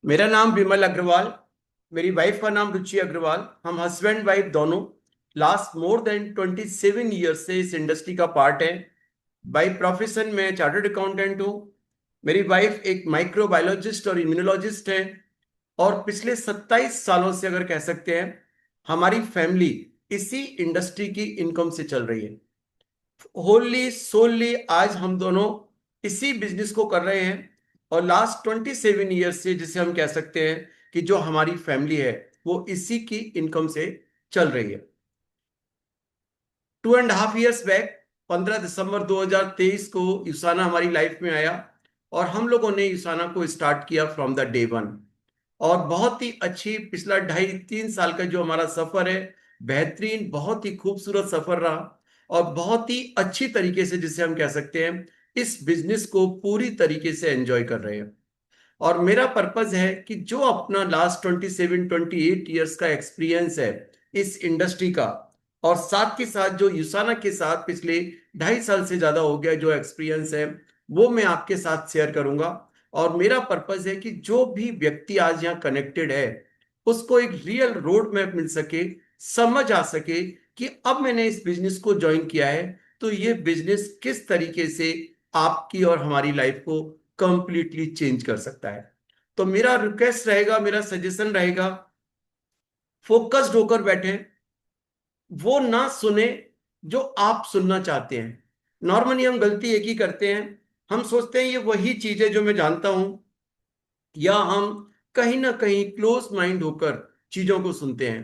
मेरा नाम विमल अग्रवाल। मेरी वाइफ का नाम रुचि अग्रवाल। हम हस्बैंड वाइफ दोनों लास्ट मोर देन 27 ईयर्स से इस इंडस्ट्री का पार्ट है। बाई प्रोफेशन में चार्टर्ड अकाउंटेंट हूँ। मेरी वाइफ एक माइक्रोबायोलॉजिस्ट और इम्यूनोलॉजिस्ट है। और पिछले 27 सालों से अगर कह सकते हैं, हमारी फैमिली इसी इंडस्ट्री की इनकम से चल रही है। होली सोलली आज हम दोनों इसी बिजनेस को कर रहे हैं। और लास्ट 27 ईयर्स से जिसे हम कह सकते हैं कि जो हमारी फैमिली है वो इसी की इनकम से चल रही है। 2.5 ईयर्स बैक 15 दिसंबर 2023 को यूसाना हमारी लाइफ में आया। और हम लोगों ने यूसाना को स्टार्ट किया फ्रॉम द डे वन। और बहुत ही अच्छी पिछला 2.5 3 साल का जो हमारा सफर है, बेहतरीन बहुत ही खूबसूरत सफर रहा। और बहुत ही अच्छी तरीके से जिसे हम कह सकते हैं इस बिजनेस को पूरी तरीके से एंजॉय कर रहे हैं। और मेरा पर्पज है कि जो अपना लास्ट 27 28 ईयर्स का एक्सपीरियंस है इस इंडस्ट्री का, और साथ के साथ जो यूसाना के साथ पिछले 2.5 साल से ज्यादा हो गया जो एक्सपीरियंस है, वो मैं आपके साथ शेयर करूंगा। और मेरा पर्पज है कि जो भी व्यक्ति आज यहाँ कनेक्टेड है उसको एक रियल रोड मैप मिल सके, समझ आ सके कि अब मैंने इस बिजनेस को ज्वाइन किया है तो ये बिजनेस किस तरीके से आपकी और हमारी लाइफ को कंप्लीटली चेंज कर सकता है। तो मेरा रिक्वेस्ट रहेगा, मेरा सजेशन रहेगा, फोकस्ड होकर बैठे, वो ना सुने जो आप सुनना चाहते हैं। नॉर्मली हम गलती एक ही करते हैं, हम सोचते हैं ये वही चीज है जो मैं जानता हूं, या हम कहीं ना कहीं क्लोज माइंड होकर चीजों को सुनते हैं।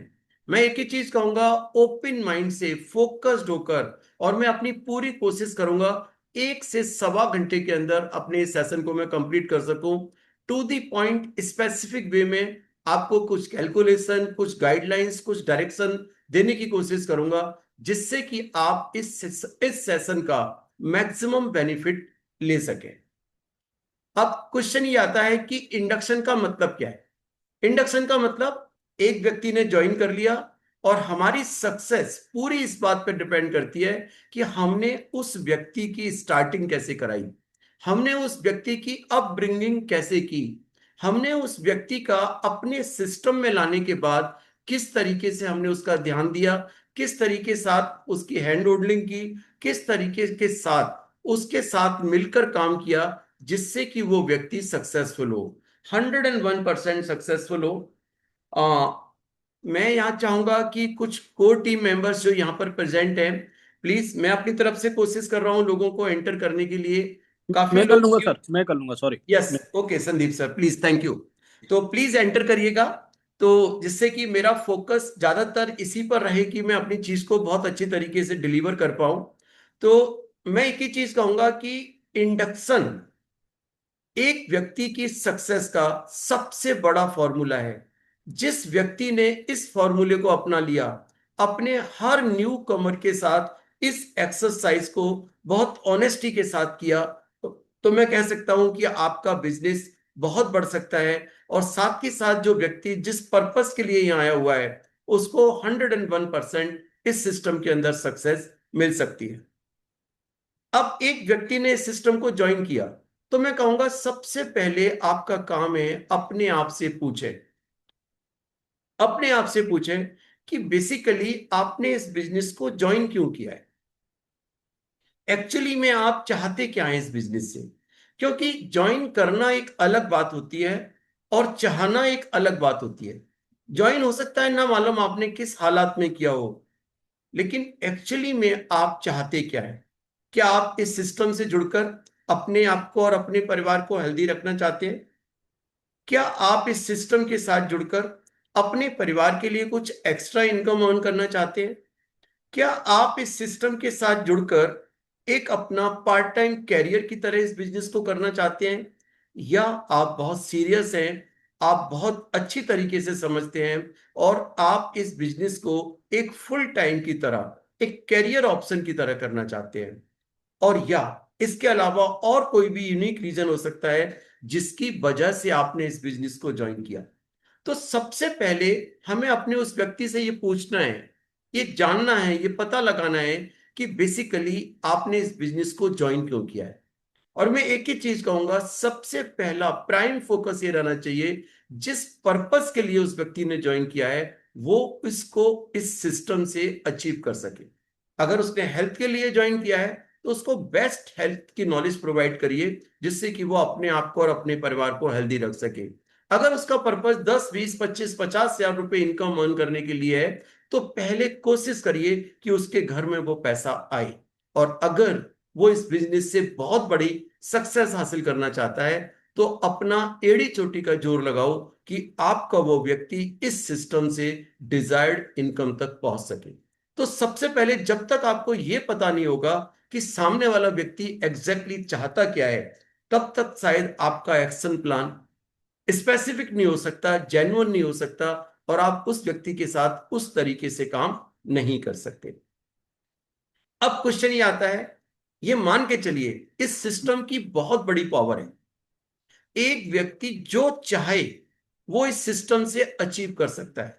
मैं एक ही चीज कहूंगा, ओपन माइंड से फोकस्ड होकर, और मैं अपनी पूरी कोशिश करूंगा 1 से 1.25 घंटे के अंदर अपने इस सेशन को मैं कंप्लीट कर सकूं, to the point specific way में। आपको कुछ कैलकुलेशन, कुछ गाइडलाइंस, कुछ डायरेक्शन देने की कोशिश करूंगा, जिससे कि आप इस सेशन का मैक्सिमम बेनिफिट ले सकें। अब क्वेश्चन ये आता है कि इंडक्शन का मतलब क्या है। इंडक्शन का मतलब, एक व्यक्ति ने ज्वाइन कर लिया, और हमारी सक्सेस पूरी इस बात पर डिपेंड करती है कि हमने उस व्यक्ति की स्टार्टिंग कैसे कराई, हमने उस व्यक्ति की अपब्रिंगिंग कैसे की, हमने उस व्यक्ति का अपने सिस्टम में लाने के बाद किस तरीके से हमने उसका ध्यान दिया, किस तरीके साथ उसकी हैंड होल्डिंग की, किस तरीके के साथ उसके साथ मिलकर काम किया, जिससे कि वो व्यक्ति सक्सेसफुल हो, 101% सक्सेसफुल हो। आ, मैं यहाँ चाहूंगा कि कुछ कोर टीम मेंबर्स जो यहाँ पर प्रेजेंट हैं, प्लीज, मैं अपनी तरफ से कोशिश कर रहा हूँ लोगों को एंटर करने के लिए। काफी मैं कर लोग लूंगा न्यू। सर, मैं कर लूंगा, sorry. Yes, okay Sandeep sir, please, thank you. तो प्लीज एंटर करिएगा, तो जिससे कि मेरा फोकस ज्यादातर इसी पर रहे कि मैं अपनी चीज को बहुत अच्छी तरीके से डिलीवर कर पाऊं। तो मैं एक ही चीज कहूंगा कि इंडक्शन एक व्यक्ति की सक्सेस का सबसे बड़ा फॉर्मूला है। जिस व्यक्ति ने इस फॉर्मूले को अपना लिया, अपने हर न्यू कमर के साथ इस एक्सरसाइज को बहुत ऑनेस्टी के साथ किया, तो मैं कह सकता हूं कि आपका बिजनेस बहुत बढ़ सकता है। और साथ ही साथ जो व्यक्ति जिस पर्पस के लिए यहाँ आया हुआ है, उसको 101% इस सिस्टम के अंदर सक्सेस मिल सकती है। अब एक व्यक्ति ने इस सिस्टम को ज्वाइन किया, तो मैं कहूंगा सबसे पहले आपका काम है अपने आप से पूछें, अपने आप से पूछें कि बेसिकली आपने इस बिजनेस को ज्वाइन क्यों किया है। एक्चुअली में आप चाहते क्या हैं इस बिजनेस से। क्योंकि ज्वाइन करना एक अलग बात होती है और चाहना एक अलग बात होती है। ज्वाइन हो सकता है ना मालूम आपने किस हालात में किया हो, लेकिन एक्चुअली में आप चाहते क्या है। क्या आप इस सिस्टम से जुड़कर अपने आप को और अपने परिवार को हेल्दी रखना चाहते हैं? क्या आप इस सिस्टम के साथ जुड़कर अपने परिवार के लिए कुछ एक्स्ट्रा इनकम अर्न करना चाहते हैं? क्या आप इस सिस्टम के साथ जुड़कर एक अपना पार्ट टाइम कैरियर की तरह इस बिजनेस को करना चाहते हैं? या आप बहुत सीरियस हैं, आप बहुत अच्छी तरीके से समझते हैं, और आप इस बिजनेस को एक फुल टाइम की तरह, एक कैरियर ऑप्शन की तरह करना चाहते हैं? और या इसके अलावा और कोई भी यूनिक रीजन हो सकता है जिसकी वजह से आपने इस बिजनेस को ज्वाइन किया। तो सबसे पहले हमें अपने उस व्यक्ति से ये पूछना है, ये जानना है, ये पता लगाना है कि बेसिकली आपने इस बिजनेस को ज्वाइन क्यों किया है। और मैं एक ही चीज कहूंगा, सबसे पहला प्राइम फोकस ये रहना चाहिए जिस पर्पस के लिए उस व्यक्ति ने ज्वाइन किया है वो इसको इस सिस्टम से अचीव कर सके। अगर उसने हेल्थ के लिए ज्वाइन किया है तो उसको बेस्ट हेल्थ की नॉलेज प्रोवाइड करिए जिससे कि वो अपने आप को और अपने परिवार को हेल्दी रख सके। अगर उसका पर्पस 10, 20, 25, 50 हजार रुपए इनकम अर्न करने के लिए है तो पहले कोशिश करिए कि उसके घर में वो पैसा आए। और अगर वो इस बिजनेस से बहुत बड़ी सक्सेस हासिल करना चाहता है तो अपना एड़ी चोटी का जोर लगाओ कि आपका वो व्यक्ति इस सिस्टम से डिजायर्ड इनकम तक पहुंच सके। तो सबसे पहले जब तक आपको यह पता नहीं होगा कि सामने वाला व्यक्ति एग्जैक्टली चाहता क्या है तब तक शायद आपका एक्शन प्लान स्पेसिफिक नहीं हो सकता, जेन्युइन नहीं हो सकता और आप उस व्यक्ति के साथ उस तरीके से काम नहीं कर सकते। अब क्वेश्चन ये आता है, ये मान के चलिए इस सिस्टम की बहुत बड़ी पावर है, एक व्यक्ति जो चाहे वो इस सिस्टम से अचीव कर सकता है,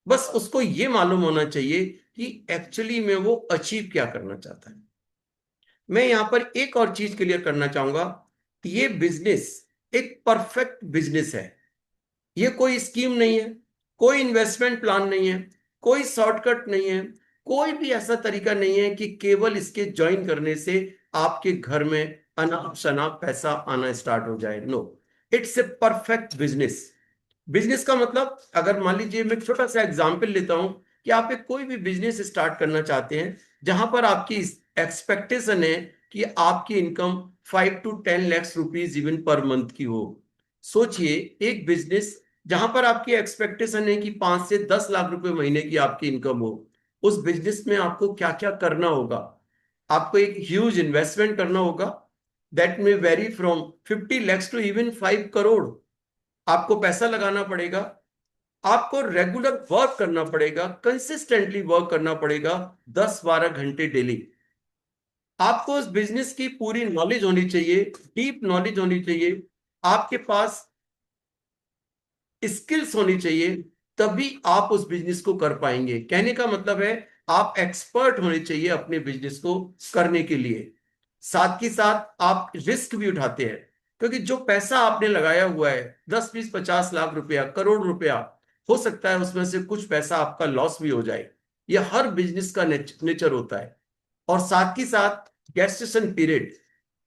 बस उसको ये मालूम होना चाहिए कि एक्चुअली में वो अचीव क्या करना चाहता है। मैं यहां पर एक और चीज क्लियर करना चाहूंगा कि ये बिजनेस एक परफेक्ट बिजनेस है। ये कोई स्कीम नहीं है, कोई इन्वेस्टमेंट प्लान नहीं है, कोई शॉर्टकट नहीं है, कोई भी ऐसा तरीका नहीं है कि केवल इसके ज्वाइन करने से आपके घर में अनाप शनाप पैसा आना स्टार्ट हो जाए। No, it's a perfect business. Business का मतलब, अगर मान लीजिए मैं छोटा सा एग्जांपल लेता हूं कि आप एक कोई भी बिजनेस स्टार्ट करना चाहते हैं जहां पर आपकी एक्सपेक्टेशन है कि आपकी income 5 to 10 lakh rupees even per month की हो। सोचिए, एक बिजनेस जहां पर आपकी एक्सपेक्टेशन है कि 5 से 10 लाख रुपए महीने की आपकी इनकम हो, उस बिजनेस में आपको क्या क्या करना होगा। आपको एक ह्यूज इन्वेस्टमेंट करना होगा, that may vary from 50 lakhs to even 5 crore. आपको पैसा लगाना पड़ेगा, आपको रेगुलर वर्क करना पड़ेगा, कंसिस्टेंटली वर्क करना पड़ेगा 10-12 घंटे डेली। आपको उस बिजनेस की पूरी नॉलेज होनी चाहिए, डीप नॉलेज होनी चाहिए, आपके पास स्किल्स होनी चाहिए, तभी आप उस बिजनेस को कर पाएंगे। कहने का मतलब है आप एक्सपर्ट होने चाहिए अपने बिजनेस को करने के लिए। साथ ही साथ आप रिस्क भी उठाते हैं, क्योंकि जो पैसा आपने लगाया हुआ है 10, 20, 50 लाख रुपया, करोड़ रुपया, हो सकता है उसमें से कुछ पैसा आपका लॉस भी हो जाए। यह हर बिजनेस का नेचर होता है। और साथ ही साथ गेस्टेशन पीरियड,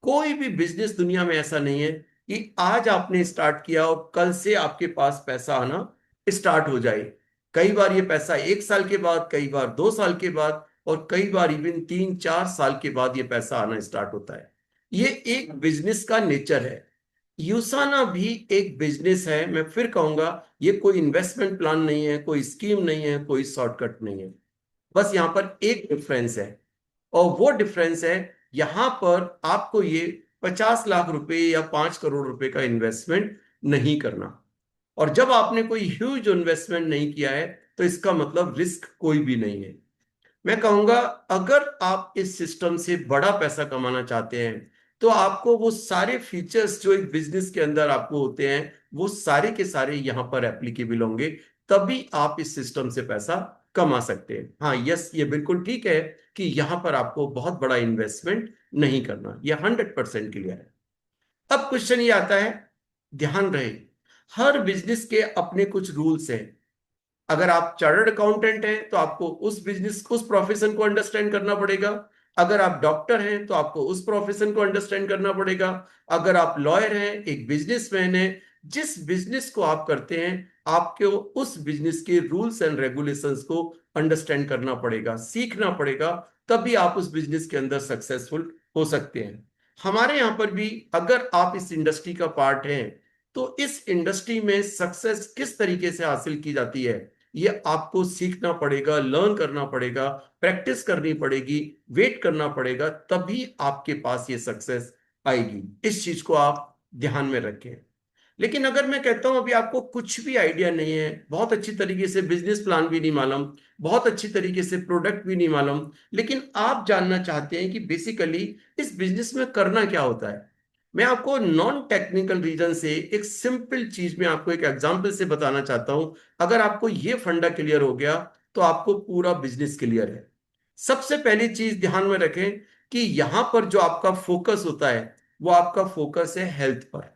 कोई भी बिजनेस दुनिया में ऐसा नहीं है कि आज आपने स्टार्ट किया और कल से आपके पास पैसा आना स्टार्ट हो जाए। कई बार ये पैसा 1 साल के बाद, कई बार 2 साल के बाद और कई बार इवन 3-4 साल के बाद ये पैसा आना स्टार्ट होता है। ये एक बिजनेस का नेचर है। यूसाना भी एक बिजनेस है। मैं फिर कहूंगा, ये कोई इन्वेस्टमेंट प्लान नहीं है, कोई स्कीम नहीं है, कोई शॉर्टकट नहीं है। बस यहां पर एक डिफरेंस है और वो डिफरेंस है, यहां पर आपको ये 50 लाख रुपए या 5 करोड़ रुपए का इन्वेस्टमेंट नहीं करना। और जब आपने कोई ह्यूज इन्वेस्टमेंट नहीं किया है तो इसका मतलब रिस्क कोई भी नहीं है। मैं कहूंगा, अगर आप इस सिस्टम से बड़ा पैसा कमाना चाहते हैं तो आपको वो सारे फीचर्स जो एक बिजनेस के अंदर आपको होते हैं वो सारे के सारे यहां पर एप्लीकेबल होंगे, तभी आप इस सिस्टम से पैसा कमा सकते हैं। हाँ, यस, ये बिल्कुल ठीक है कि यहां पर आपको बहुत बड़ा इन्वेस्टमेंट नहीं करना, यह 100% क्लियर है। अब क्वेश्चन ये आता है, ध्यान रहे, हर बिजनेस के अपने कुछ रूल्स हैं। अगर आप चार्टर्ड अकाउंटेंट हैं तो आपको उस बिजनेस, उस प्रोफेशन को अंडरस्टैंड करना पड़ेगा। अगर आप डॉक्टर हैं तो आपको उस प्रोफेशन को अंडरस्टैंड करना पड़ेगा। अगर आप लॉयर हैं, एक बिजनेसमैन है, जिस बिजनेस को आप करते हैं आपको उस बिजनेस के रूल्स एंड रेगुलेशंस को अंडरस्टैंड करना पड़ेगा, सीखना पड़ेगा, तभी आप उस बिजनेस के अंदर सक्सेसफुल हो सकते हैं। हमारे यहां पर भी अगर आप इस इंडस्ट्री का पार्ट हैं तो इस इंडस्ट्री में सक्सेस किस तरीके से हासिल की जाती है ये आपको सीखना पड़ेगा, लर्न करना पड़ेगा, प्रैक्टिस करनी पड़ेगी, वेट करना पड़ेगा, तभी आपके पास ये सक्सेस आएगी। इस चीज को आप ध्यान में रखें। लेकिन अगर मैं कहता हूं अभी आपको कुछ भी आइडिया नहीं है, बहुत अच्छी तरीके से बिजनेस प्लान भी नहीं मालूम, बहुत अच्छी तरीके से प्रोडक्ट भी नहीं मालूम, लेकिन आप जानना चाहते हैं कि बेसिकली इस बिजनेस में करना क्या होता है, मैं आपको नॉन टेक्निकल रीजन से एक सिंपल चीज में आपको एक एग्जांपल से बताना चाहता हूं। अगर आपको ये फंडा क्लियर हो गया तो आपको पूरा बिजनेस क्लियर है। सबसे पहली चीज ध्यान में रखें कि यहां पर जो आपका फोकस होता है वो आपका फोकस है हेल्थ पर।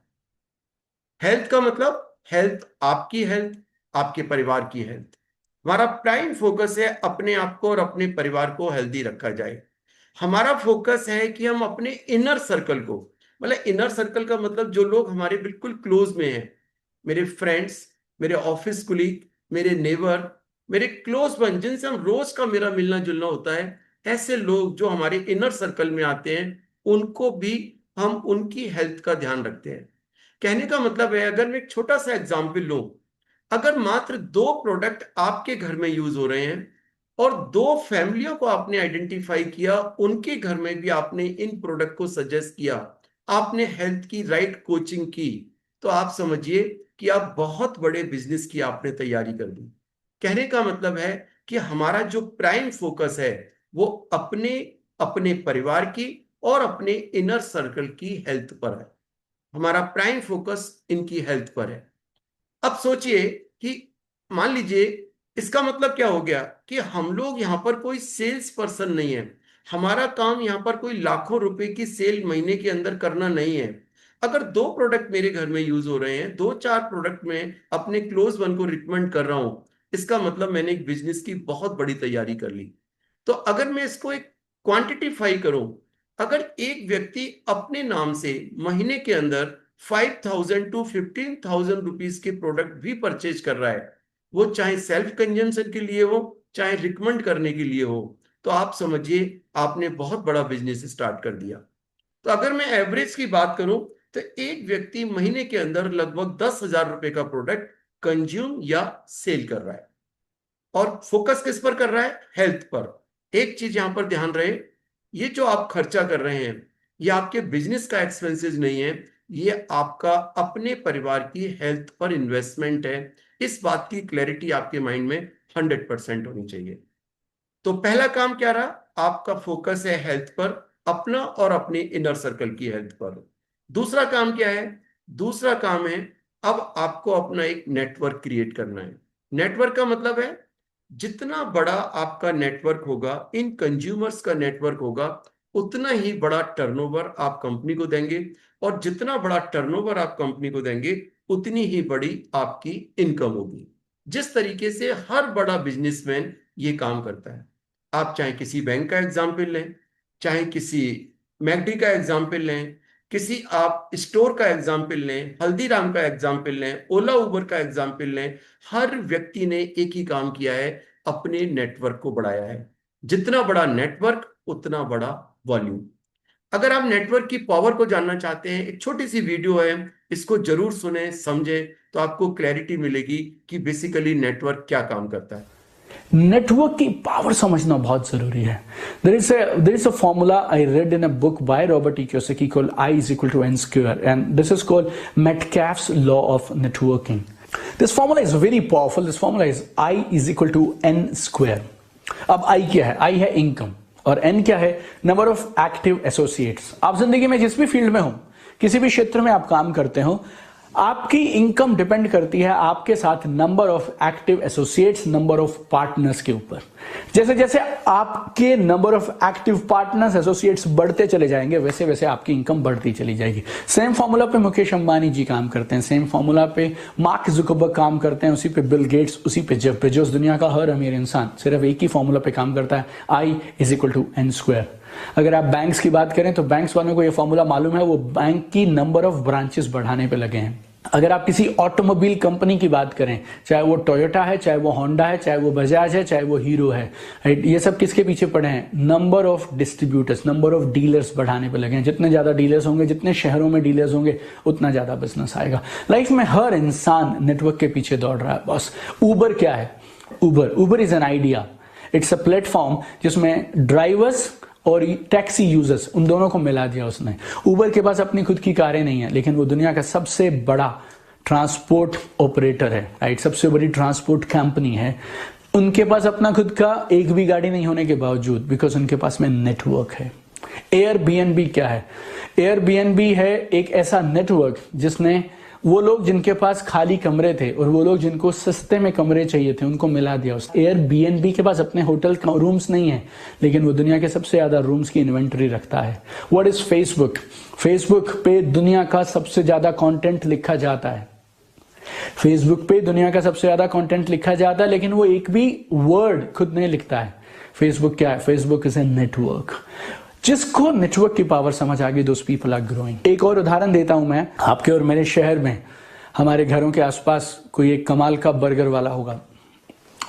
हेल्थ का मतलब हेल्थ, आपकी हेल्थ, आपके परिवार की हेल्थ। हमारा प्राइम फोकस है अपने आप को और अपने परिवार को हेल्दी रखा जाए। हमारा फोकस है कि हम अपने इनर सर्कल को, मतलब इनर सर्कल का मतलब जो लोग हमारे बिल्कुल क्लोज में हैं, मेरे फ्रेंड्स, मेरे ऑफिस कुलीग, मेरे नेबर, मेरे क्लोज वन, जिनसे हम रोज का मेरा मिलना जुलना होता है, ऐसे लोग जो हमारे इनर सर्कल में आते हैं, उनको भी हम उनकी हेल्थ का ध्यान रखते हैं। कहने का मतलब है, अगर मैं एक छोटा सा एग्जाम्पल लूं, अगर मात्र 2 प्रोडक्ट आपके घर में यूज हो रहे हैं और 2 फैमिलियों को आपने आइडेंटिफाई किया, उनके घर में भी आपने इन प्रोडक्ट को सजेस्ट किया, आपने हेल्थ की राइट कोचिंग की, तो आप समझिए कि आप बहुत बड़े बिजनेस की आपने तैयारी कर दी। कहने का मतलब है कि हमारा जो प्राइम फोकस है वो अपने अपने परिवार की और अपने इनर सर्कल की हेल्थ पर है। हमारा प्राइम फोकस इनकी हेल्थ पर है। अब सोचिए कि मान लीजिए, इसका मतलब क्या हो गया कि हम लोग यहां पर कोई सेल्स पर्सन नहीं है। हमारा काम यहां पर कोई लाखों रुपए की सेल महीने के अंदर करना नहीं है। अगर 2 प्रोडक्ट मेरे घर में यूज हो रहे हैं, 2-4 प्रोडक्ट में अपने क्लोज वन को रिकमेंड कर रहा हूं, इसका मतलब मैंने एक बिजनेस की बहुत बड़ी तैयारी कर ली। तो अगर मैं इसको एक क्वांटिटीफाई करूं, अगर एक व्यक्ति अपने नाम से महीने के अंदर 5,000 to 15,000 रुपीज के प्रोडक्ट भी परचेज कर रहा है, वो चाहे सेल्फ कंजम्पशन के लिए हो, चाहे रिकमेंड करने के लिए हो, तो आप समझिए आपने बहुत बड़ा बिजनेस स्टार्ट कर दिया। तो अगर मैं एवरेज की बात करूं, तो एक व्यक्ति महीने के अंदर लगभग 10,000 रुपए का प्रोडक्ट कंज्यूम या सेल कर रहा है, और फोकस किस पर कर रहा है? हेल्थ पर। एक चीज यहां पर ध्यान रहे, ये जो आप खर्चा कर रहे हैं, ये आपके बिजनेस का एक्सपेंसेस नहीं है, ये आपका अपने परिवार की हेल्थ पर इन्वेस्टमेंट है। इस बात की क्लैरिटी आपके माइंड में 100% होनी चाहिए। तो पहला काम क्या रहा? आपका फोकस है हेल्थ पर, अपना और अपने इनर सर्कल की हेल्थ पर। दूसरा काम क्या है? दूसरा काम है, अब आपको अपना एक नेटवर्क क्रिएट करना है। नेटवर्क का मतलब है, जितना बड़ा आपका नेटवर्क होगा, इन कंज्यूमर्स का नेटवर्क होगा, उतना ही बड़ा टर्नओवर आप कंपनी को देंगे, और जितना बड़ा टर्नओवर आप कंपनी को देंगे, उतनी ही बड़ी आपकी इनकम होगी। जिस तरीके से हर बड़ा बिजनेसमैन ये काम करता है, आप चाहे किसी बैंक का एग्जाम्पल लें, चाहे किसी मैकडी का एग्जाम्पल लें, किसी आप स्टोर का एग्जाम्पल लें, हल्दीराम का एग्जाम्पल लें, ओला उबर का एग्जाम्पल लें, हर व्यक्ति ने एक ही काम किया है, अपने नेटवर्क को बढ़ाया है। जितना बड़ा नेटवर्क उतना बड़ा वॉल्यूम। अगर आप नेटवर्क की पावर को जानना चाहते हैं, एक छोटी सी वीडियो है, इसको जरूर सुने, समझे, तो आपको क्लैरिटी मिलेगी कि बेसिकली नेटवर्क क्या काम करता है। नेटवर्क की पावर समझना बहुत जरूरी है। there is a formula I read in a book by Robert E. Kiyosaki called I is equal to n square, and this is called Metcalfe's law of networking. This formula is very powerful. This formula is I is equal to n square. अब I क्या है? I है income, और n क्या है? Number of active associates. आप जिंदगी में जिस भी फील्ड में हो, किसी भी क्षेत्र में आप काम करते हो, आपकी इनकम डिपेंड करती है आपके साथ number of active associates, number of partners के ऊपर। जैसे जैसे आपके number of active partners, associates बढ़ते चले जाएंगे, वैसे वैसे आपकी इनकम बढ़ती चली जाएगी। सेम फॉर्मूला पे मुकेश अंबानी जी काम करते हैं, सेम फॉर्मूला पे मार्क जुकरबर्ग काम करते हैं, उसी पे बिल गेट्स, उसी पे जेफ बेजोस, दुनिया का हर अमीर इंसान सिर्फ एक ही फॉर्मूला पे काम करता है, I is equal to N square. अगर आप बैंक्स की बात करें तो बैंक्स वालों को यह फॉर्मूला मालूम है, वो बैंक की नंबर ऑफ ब्रांचेस बढ़ाने पे लगे हैं। अगर आप किसी ऑटोमोबाइल कंपनी की बात करें, चाहे वो टोयोटा है, चाहे वो होंडा है, चाहे वो बजाज है, चाहे वो हीरो है, राइट, ये सब किसके पीछे पड़े हैं? Number of distributors, number of dealers बढ़ाने पे लगे हैं। जितने ज्यादा डीलर्स होंगे, जितने शहरों में डीलर्स होंगे, उतना ज्यादा बिजनेस आएगा। लाइफ में हर इंसान नेटवर्क के पीछे दौड़ रहा है बस। उबर क्या है? Uber is an idea. It's a platform जिसमें ड्राइवर्स और टैक्सी यूजर्स, उन दोनों को मिला दिया उसने। उबर के पास अपनी खुद की कारें नहीं है, लेकिन वो दुनिया का सबसे बड़ा ट्रांसपोर्ट ऑपरेटर है, राइट, सबसे बड़ी ट्रांसपोर्ट कंपनी है। उनके पास अपना खुद का एक भी गाड़ी नहीं होने के बावजूद, बिकॉज उनके पास में नेटवर्क है। एयरबीएनबी क्या है? एयरबीएनबी है एक ऐसा नेटवर्क जिसने वो लोग जिनके पास खाली कमरे थे और वो लोग जिनको सस्ते में कमरे चाहिए थे, उनको मिला दिया। एयरबीएनबी के पास अपने होटल रूम्स नहीं है, लेकिन वो दुनिया के सबसे ज्यादा रूम्स की इन्वेंटरी रखता है। What is Facebook? फेसबुक पे दुनिया का सबसे ज्यादा कंटेंट लिखा जाता है। फेसबुक पे दुनिया का सबसे ज्यादा कंटेंट लिखा जाता है, लेकिन वो एक भी वर्ड खुद नहीं लिखता है। फेसबुक क्या है? Facebook is a network. जिसको नेटवर्क की पावर समझ आ गई, दोस पीपल आर ग्रोइंग। एक और उदाहरण देता हूं मैं आपके और मेरे शहर में, हमारे घरों के आसपास कोई एक कमाल का बर्गर वाला होगा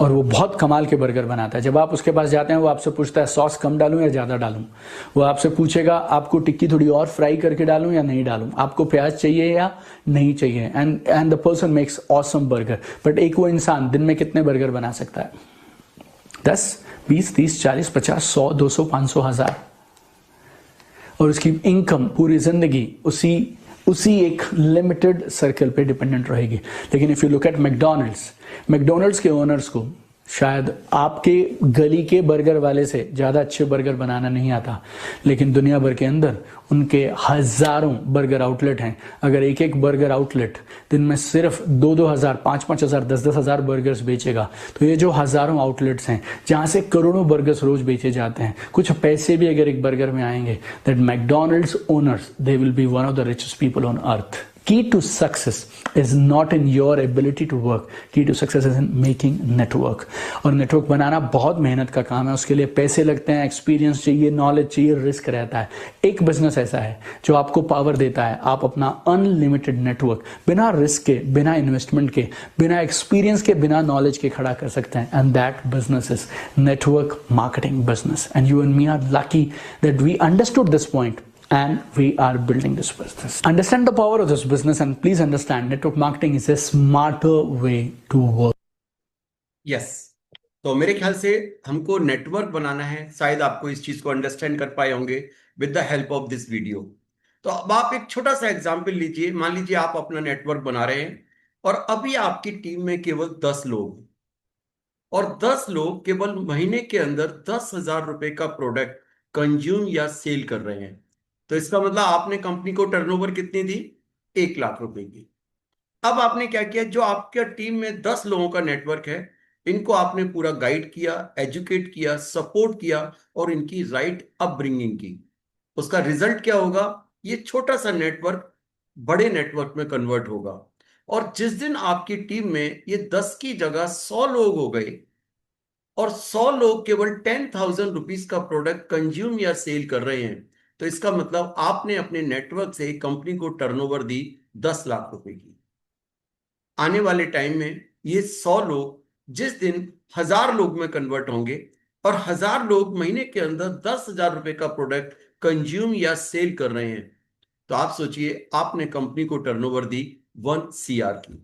और वो बहुत कमाल के बर्गर बनाता है। जब आप उसके पास जाते हैं, वो आपसे पूछता है सॉस कम डालूं या ज्यादा डालूं। वो आपसे पूछेगा आपको टिक्की थोड़ी और फ्राई करके डालूं या नहीं डालूं, आपको प्याज चाहिए या नहीं चाहिए। And the person makes awesome burger. But एक वो इंसान दिन में कितने बर्गर बना सकता है? 10, 20, 30, 40, 50, 100, 200, 500, 1000। और उसकी इनकम पूरी जिंदगी उसी एक लिमिटेड सर्कल पे डिपेंडेंट रहेगी। लेकिन if you look at McDonald's के ओनर्स को शायद आपके गली के बर्गर वाले से ज्यादा अच्छे बर्गर बनाना नहीं आता, लेकिन दुनिया भर के अंदर उनके हजारों बर्गर आउटलेट हैं। अगर एक एक बर्गर आउटलेट दिन में सिर्फ 2-2 हजार, 5-5 हजार, 10-10 हजार बर्गर्स बेचेगा, तो ये जो हजारों आउटलेट्स हैं जहां से करोड़ों बर्गर्स रोज बेचे जाते हैं, कुछ पैसे भी अगर एक बर्गर में आएंगे, that McDonald's owners they will be one of the richest people on earth. Key to success is not in your ability to work. Key to success is in making network. और network बनाना बहुत मेहनत का काम है, उसके लिए पैसे लगते हैं, एक्सपीरियंस चाहिए, नॉलेज चाहिए, रिस्क रहता है। एक बिजनेस ऐसा है जो आपको पावर देता है, आप अपना अनलिमिटेड नेटवर्क बिना रिस्क के, बिना इन्वेस्टमेंट के, बिना एक्सपीरियंस के, बिना नॉलेज के खड़ा कर सकते हैं। And that business is network marketing business. And you and me are lucky that we understood this point and we are building this business. Understand the power of this business and please understand network marketing is a smarter way to work. Yes. तो मेरे ख्याल से हमको network बनाना है। शायद आपको इस चीज को अंडरस्टैंड कर पाए होंगे with the help of this video. तो अब आप एक छोटा सा एग्जांपल लीजिए। मान लीजिए आप अपना नेटवर्क बना रहे हैं और अभी आपकी टीम में केवल 10 लोग, और 10 लोग केवल महीने के अंदर 10,000 रुपए का प्रोडक्ट कंज्यूम या सेल कर रहे हैं। तो इसका मतलब आपने कंपनी को टर्नओवर कितनी दी? 1 लाख रुपए की। अब आपने क्या किया? जो आपके टीम में 10 लोगों का नेटवर्क है, इनको आपने पूरा गाइड किया, एजुकेट किया, सपोर्ट किया और इनकी राइट अपब्रिंगिंग की। उसका रिजल्ट क्या होगा? ये छोटा सा नेटवर्क बड़े नेटवर्क में कन्वर्ट होगा। और जिस दिन आपकी टीम में ये 10 की जगह 100 लोग हो गए और 100 लोग केवल 10,000 रुपीज का प्रोडक्ट कंज्यूम या सेल कर रहे हैं, तो इसका मतलब आपने अपने नेटवर्क से कंपनी को टर्नओवर दी 10 लाख रुपए की। आने वाले टाइम में ये 100 लोग जिस दिन 1000 लोग में कन्वर्ट होंगे और 1000 लोग महीने के अंदर 10,000 रुपए का प्रोडक्ट कंज्यूम या सेल कर रहे हैं, तो आप सोचिए आपने कंपनी को टर्नओवर दी 1 CR की।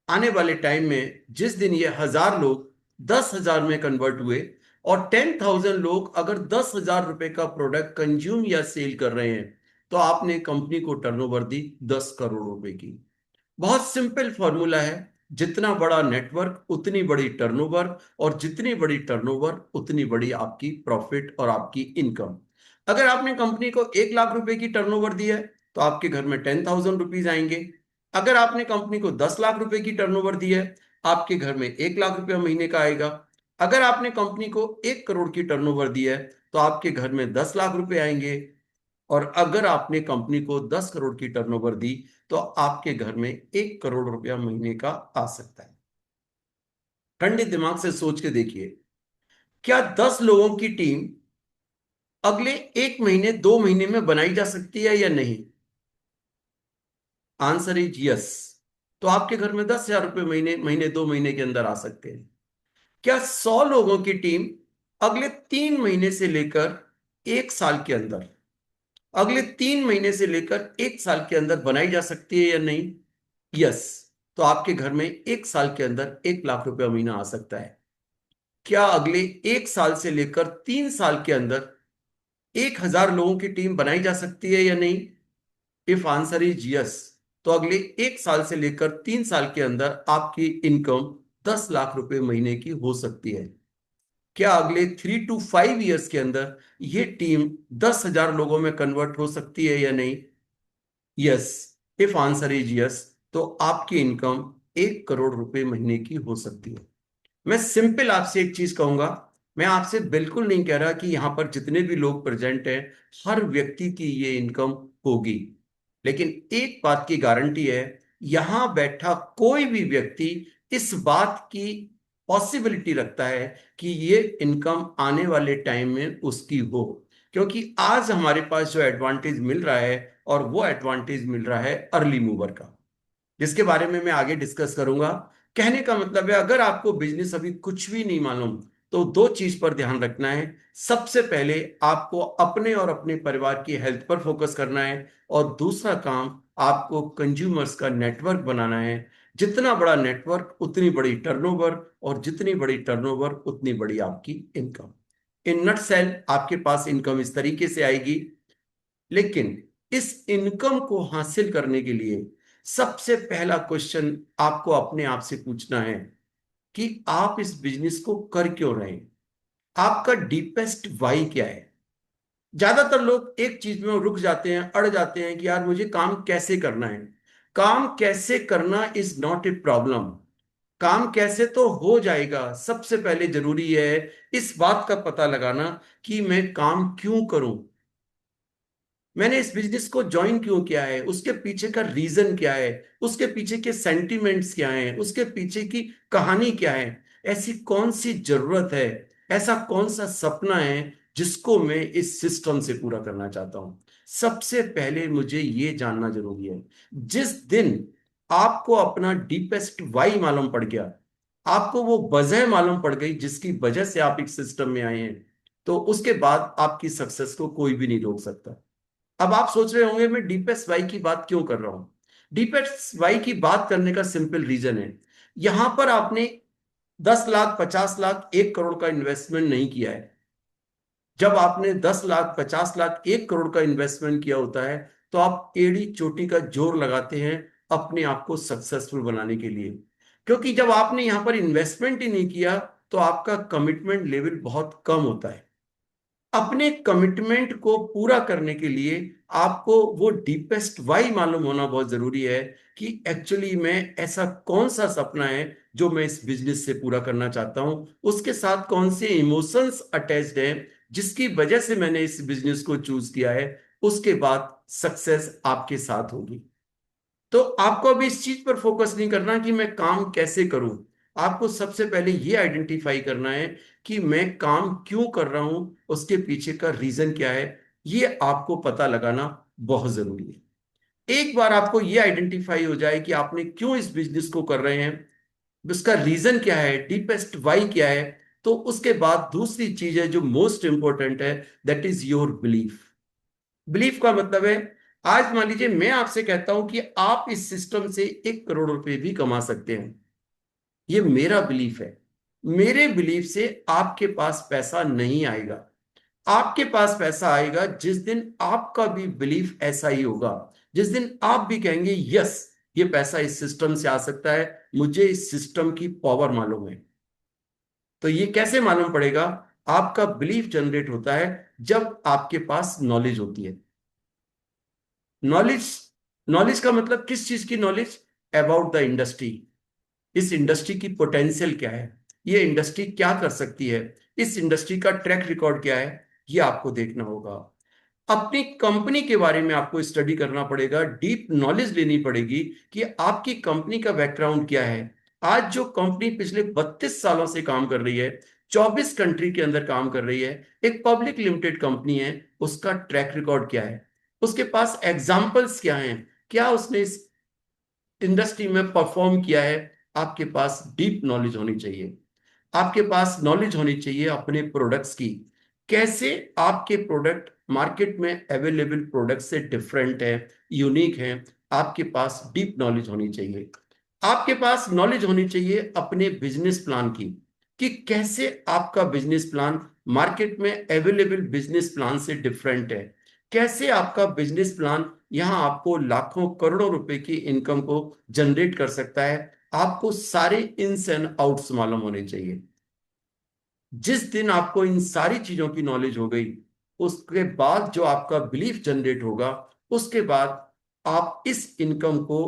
आने वाले टाइम में जिस दिन ये 1000 लोग 10,000 में कन्वर्ट हुए और 10,000 लोग अगर 10,000 रुपए का प्रोडक्ट कंज्यूम या सेल कर रहे हैं, तो आपने कंपनी को टर्नओवर दी 10 करोड़ रुपए की। बहुत सिंपल फॉर्मूला है। जितना बड़ा नेटवर्क उतनी बड़ी टर्नओवर, और जितनी बड़ी टर्नओवर उतनी बड़ी आपकी प्रॉफिट और आपकी इनकम। अगर आपने कंपनी को 1 लाख रुपए की टर्नओवर दी है, तो आपके घर में 10,000 रुपीज आएंगे। अगर आपने कंपनी को 10 लाख रुपए की टर्नओवर दी है, आपके घर में 1 लाख रुपया महीने का आएगा। अगर आपने कंपनी को 1 करोड़ की टर्नओवर दी है, तो आपके घर में 10 लाख रुपए आएंगे। और अगर आपने कंपनी को 10 करोड़ की टर्नओवर दी, तो आपके घर में 1 करोड़ रुपया महीने का आ सकता है। ठंडे दिमाग से सोच के देखिए, क्या 10 लोगों की टीम अगले 1 महीने 2 महीने में बनाई जा सकती है या नहीं? Answer is yes. तो आपके घर में 10,000 रुपए महीने महीने 2 महीने के अंदर आ सकते हैं। क्या 100 लोगों की टीम अगले 3 महीने से लेकर 1 साल के अंदर, अगले 3 महीने से लेकर 1 साल के अंदर बनाई जा सकती है या नहीं? यस। तो आपके घर में 1 साल के अंदर 1 लाख रुपया महीना आ सकता है। क्या अगले 1 साल से लेकर 3 साल के अंदर 1,000 लोगों की टीम बनाई जा सकती है या नहीं? इफ आंसर इज यस, तो अगले 1 साल से लेकर 3 साल के अंदर आपकी इनकम 10 लाख रुपए महीने की हो सकती है। क्या अगले 3 to 5 years के अंदर ये टीम 10,000 लोगों में कन्वर्ट हो सकती है या नहीं? Yes. If answer is yes, तो आपकी इनकम 1 करोड़ रुपए महीने की हो सकती है। मैं सिंपल आपसे एक चीज कहूंगा। मैं आपसे बिल्कुल नहीं कह रहा कि यहां पर जितने भी लोग प्रेजेंट हैं हर व्यक्ति की ये इनकम होगी, लेकिन एक बात की गारंटी है, यहां बैठा कोई भी व्यक्ति इस बात की पॉसिबिलिटी रखता है कि ये इनकम आने वाले टाइम में उसकी हो, क्योंकि आज हमारे पास जो एडवांटेज मिल रहा है, और वो एडवांटेज मिल रहा है अर्ली मूवर का, जिसके बारे में मैं आगे डिस्कस करूंगा। कहने का मतलब है, अगर आपको बिजनेस अभी कुछ भी नहीं मालूम, तो दो चीज पर ध्यान रखना है। सबसे पहले आपको अपने और अपने परिवार की हेल्थ पर फोकस करना है, और दूसरा काम आपको कंज्यूमर्स का नेटवर्क बनाना है। जितना बड़ा नेटवर्क उतनी बड़ी टर्नओवर, और जितनी बड़ी टर्नओवर उतनी बड़ी आपकी इनकम। इन नट सेल आपके पास इनकम इस तरीके से आएगी। लेकिन इस इनकम को हासिल करने के लिए सबसे पहला क्वेश्चन आपको अपने आप से पूछना है कि आप इस बिजनेस को कर क्यों रहे हैं। आपका डीपेस्ट वाई क्या है। ज्यादातर लोग एक चीज में रुक जाते हैं, अड़ जाते हैं कि यार मुझे काम कैसे करना है। काम कैसे करना इज नॉट ए प्रॉब्लम। काम कैसे तो हो जाएगा, सबसे पहले जरूरी है इस बात का पता लगाना कि मैं काम क्यों करूं, मैंने इस बिजनेस को ज्वाइन क्यों किया है, उसके पीछे का रीजन क्या है, उसके पीछे के सेंटिमेंट्स क्या हैं, उसके पीछे की कहानी क्या है। ऐसी कौन सी जरूरत है, ऐसा कौन सा सपना है जिसको मैं इस सिस्टम से पूरा करना चाहता हूं। सबसे पहले मुझे ये जानना जरूरी है। जिस दिन आपको अपना डीपेस्ट वाई मालूम पड़ गया, आपको वो वजह मालूम पड़ गई जिसकी वजह से आप इस सिस्टम में आए हैं, तो उसके बाद आपकी सक्सेस को कोई भी नहीं रोक सकता। अब आप सोच रहे होंगे मैं डीपेस्ट वाई की बात क्यों कर रहा हूं। डीपेस्ट वाई की बात करने का सिंपल रीजन है, यहां पर आपने 10 लाख, 50 लाख, 1 करोड़ का इन्वेस्टमेंट नहीं किया है। जब आपने 10 लाख, 50 लाख, 1 करोड़ का इन्वेस्टमेंट किया होता है, तो आप एड़ी चोटी का जोर लगाते हैं अपने आप को सक्सेसफुल बनाने के लिए। क्योंकि जब आपने यहां पर इन्वेस्टमेंट ही नहीं किया, तो आपका कमिटमेंट लेवल बहुत कम होता है। अपने कमिटमेंट को पूरा करने के लिए आपको वो डीपेस्ट वाई मालूम होना बहुत जरूरी है कि एक्चुअली में ऐसा कौन सा सपना है जो मैं इस बिजनेस से पूरा करना चाहता हूं, उसके साथ कौन से इमोशंस अटैच्ड हैं जिसकी वजह से मैंने इस बिजनेस को चूज किया है। उसके बाद सक्सेस आपके साथ होगी। तो आपको अभी इस चीज पर फोकस नहीं करना कि मैं काम कैसे करूं। आपको सबसे पहले ये आइडेंटिफाई करना है कि मैं काम क्यों कर रहा हूं, उसके पीछे का रीजन क्या है। ये आपको पता लगाना बहुत जरूरी है। एक बार आपको ये आइडेंटिफाई हो जाए कि आपने क्यों इस बिजनेस को कर रहे हैं, उसका रीजन क्या है, डीपेस्ट वाई क्या है, तो उसके बाद दूसरी चीज है जो मोस्ट इंपॉर्टेंट है, that is your belief. Belief का मतलब है, आज मान लीजिए मैं आपसे कहता हूं कि आप इस सिस्टम से 1 करोड़ रुपए भी कमा सकते हैं। ये मेरा बिलीफ है। मेरे बिलीफ से आपके पास पैसा नहीं आएगा। आपके पास पैसा आएगा जिस दिन आपका भी बिलीफ ऐसा ही होगा, जिस दिन आप भी कहेंगे यस, ये पैसा इस सिस्टम से आ सकता है, मुझे इस सिस्टम की पावर मालूम है। तो ये कैसे मालूम पड़ेगा। आपका बिलीफ जनरेट होता है जब आपके पास नॉलेज होती है। नॉलेज, नॉलेज का मतलब किस चीज की नॉलेज, अबाउट द इंडस्ट्री। इस इंडस्ट्री की पोटेंशियल क्या है, ये इंडस्ट्री क्या कर सकती है, इस इंडस्ट्री का ट्रैक रिकॉर्ड क्या है, ये आपको देखना होगा। अपनी कंपनी के बारे में आपको स्टडी करना पड़ेगा, डीप नॉलेज लेनी पड़ेगी कि आपकी कंपनी का बैकग्राउंड क्या है। आज जो कंपनी पिछले 32 सालों से काम कर रही है, 24 कंट्री के अंदर काम कर रही है, एक पब्लिक लिमिटेड कंपनी है, उसका ट्रैक रिकॉर्ड क्या है, उसके पास एग्जाम्पल्स क्या हैं, क्या उसने इस इंडस्ट्री में परफॉर्म किया है। आपके पास डीप नॉलेज होनी चाहिए। आपके पास नॉलेज होनी चाहिए अपने प्रोडक्ट्स की, कैसे आपके प्रोडक्ट मार्केट में अवेलेबल प्रोडक्ट से डिफरेंट है, यूनिक है। आपके पास डीप नॉलेज होनी चाहिए। आपके पास नॉलेज होनी चाहिए अपने बिजनेस प्लान की, कि कैसे आपका बिजनेस प्लान मार्केट में अवेलेबल बिजनेस प्लान से डिफरेंट है। कैसे आपका बिजनेस प्लान यहां आपको लाखों करोड़ों रुपए की इनकम को जनरेट कर सकता है। आपको सारे इन्स एंड आउट्स मालूम होने चाहिए। जिस दिन आपको इन सारी चीजों की नॉलेज हो गई, उसके बाद जो आपका बिलीफ जनरेट होगा, उसके बाद आप इस इनकम को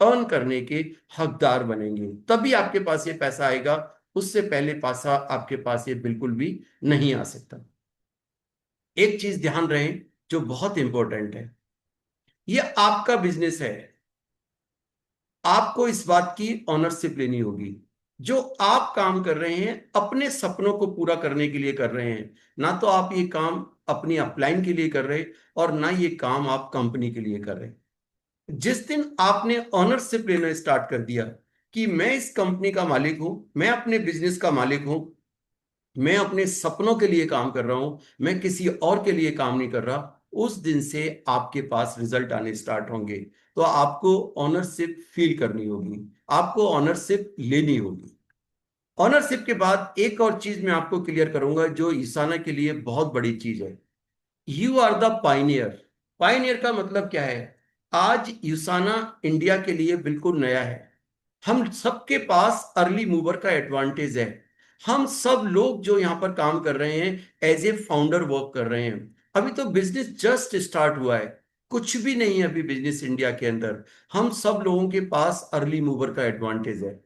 अर्न करने के हकदार बनेंगे, तभी आपके पास ये पैसा आएगा। उससे पहले पैसा आपके पास ये बिल्कुल भी नहीं आ सकता। एक चीज ध्यान रहे जो बहुत इंपॉर्टेंट है, ये आपका बिजनेस है। आपको इस बात की ऑनरशिप लेनी होगी। जो आप काम कर रहे हैं अपने सपनों को पूरा करने के लिए कर रहे हैं, ना तो आप ये काम अपनी अपलाइन के लिए कर रहे, और ना ये काम आप कंपनी के लिए कर रहे। जिस दिन आपने ऑनरशिप लेना स्टार्ट कर दिया कि मैं इस कंपनी का मालिक हूं, मैं अपने बिजनेस का मालिक हूं, मैं अपने सपनों के लिए काम कर रहा हूं, मैं किसी और के लिए काम नहीं कर रहा, उस दिन से आपके पास रिजल्ट आने स्टार्ट होंगे। तो आपको ऑनरशिप फील करनी होगी, आपको ऑनरशिप लेनी होगी। ऑनरशिप के बाद एक और चीज मैं आपको क्लियर करूंगा जो ईसाना के लिए बहुत बड़ी चीज है। You are the pioneer. Pioneer का मतलब क्या है? आज यूसाना इंडिया के लिए बिल्कुल नया है। हम सबके पास अर्ली मूवर का एडवांटेज है। हम सब लोग जो यहाँ पर काम कर रहे हैं एज ए फाउंडर वर्क कर रहे हैं। अभी तो बिजनेस जस्ट स्टार्ट हुआ है, कुछ भी नहीं है अभी बिजनेस इंडिया के अंदर। हम सब लोगों के पास अर्ली मूवर का एडवांटेज है।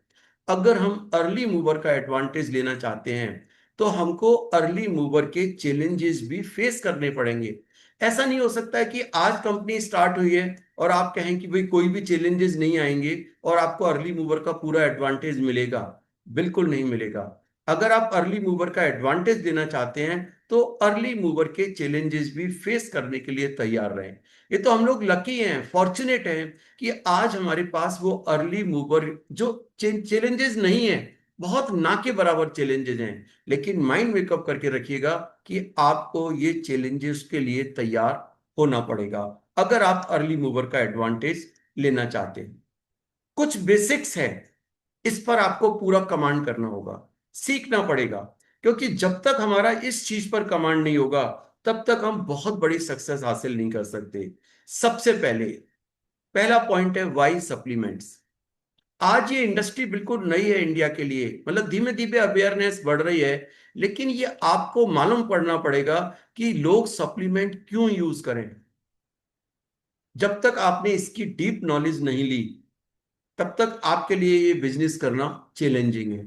अगर हम अर्ली मूवर का एडवांटेज लेना चाहते हैं तो हमको अर्ली मूवर के चैलेंजेस भी फेस करने पड़ेंगे। ऐसा नहीं हो सकता है कि आज कंपनी स्टार्ट हुई है और आप कहें कि भाई कोई भी चैलेंजेस नहीं आएंगे और आपको अर्ली मूवर का पूरा एडवांटेज मिलेगा। बिल्कुल नहीं मिलेगा। अगर आप अर्ली मूवर का एडवांटेज लेना चाहते हैं तो अर्ली मूवर के चैलेंजेस भी फेस करने के लिए तैयार रहें। ये तो हम लोग लकी हैं, फॉर्चुनेट हैं कि आज हमारे पास वो अर्ली मूवर जो चैलेंजेस नहीं है, बहुत ना के बराबर चैलेंजेस हैं, लेकिन माइंड मेकअप करके रखिएगा कि आपको ये चैलेंजेस के लिए तैयार होना पड़ेगा अगर आप अर्ली मूवर का एडवांटेज लेना चाहते हैं। कुछ बेसिक्स है, इस पर आपको पूरा कमांड करना होगा, सीखना पड़ेगा, क्योंकि जब तक हमारा इस चीज पर कमांड नहीं होगा तब तक हम बहुत बड़ी सक्सेस हासिल नहीं कर सकते। सबसे पहले पहला पॉइंट है वाई सप्लीमेंट्स। आज ये इंडस्ट्री बिल्कुल नई है इंडिया के लिए, मतलब धीमे धीमे अवेयरनेस बढ़ रही है, लेकिन ये आपको मालूम पड़ना पड़ेगा कि लोग सप्लीमेंट क्यों यूज करें। जब तक आपने इसकी डीप नॉलेज नहीं ली तब तक आपके लिए ये बिजनेस करना चैलेंजिंग है,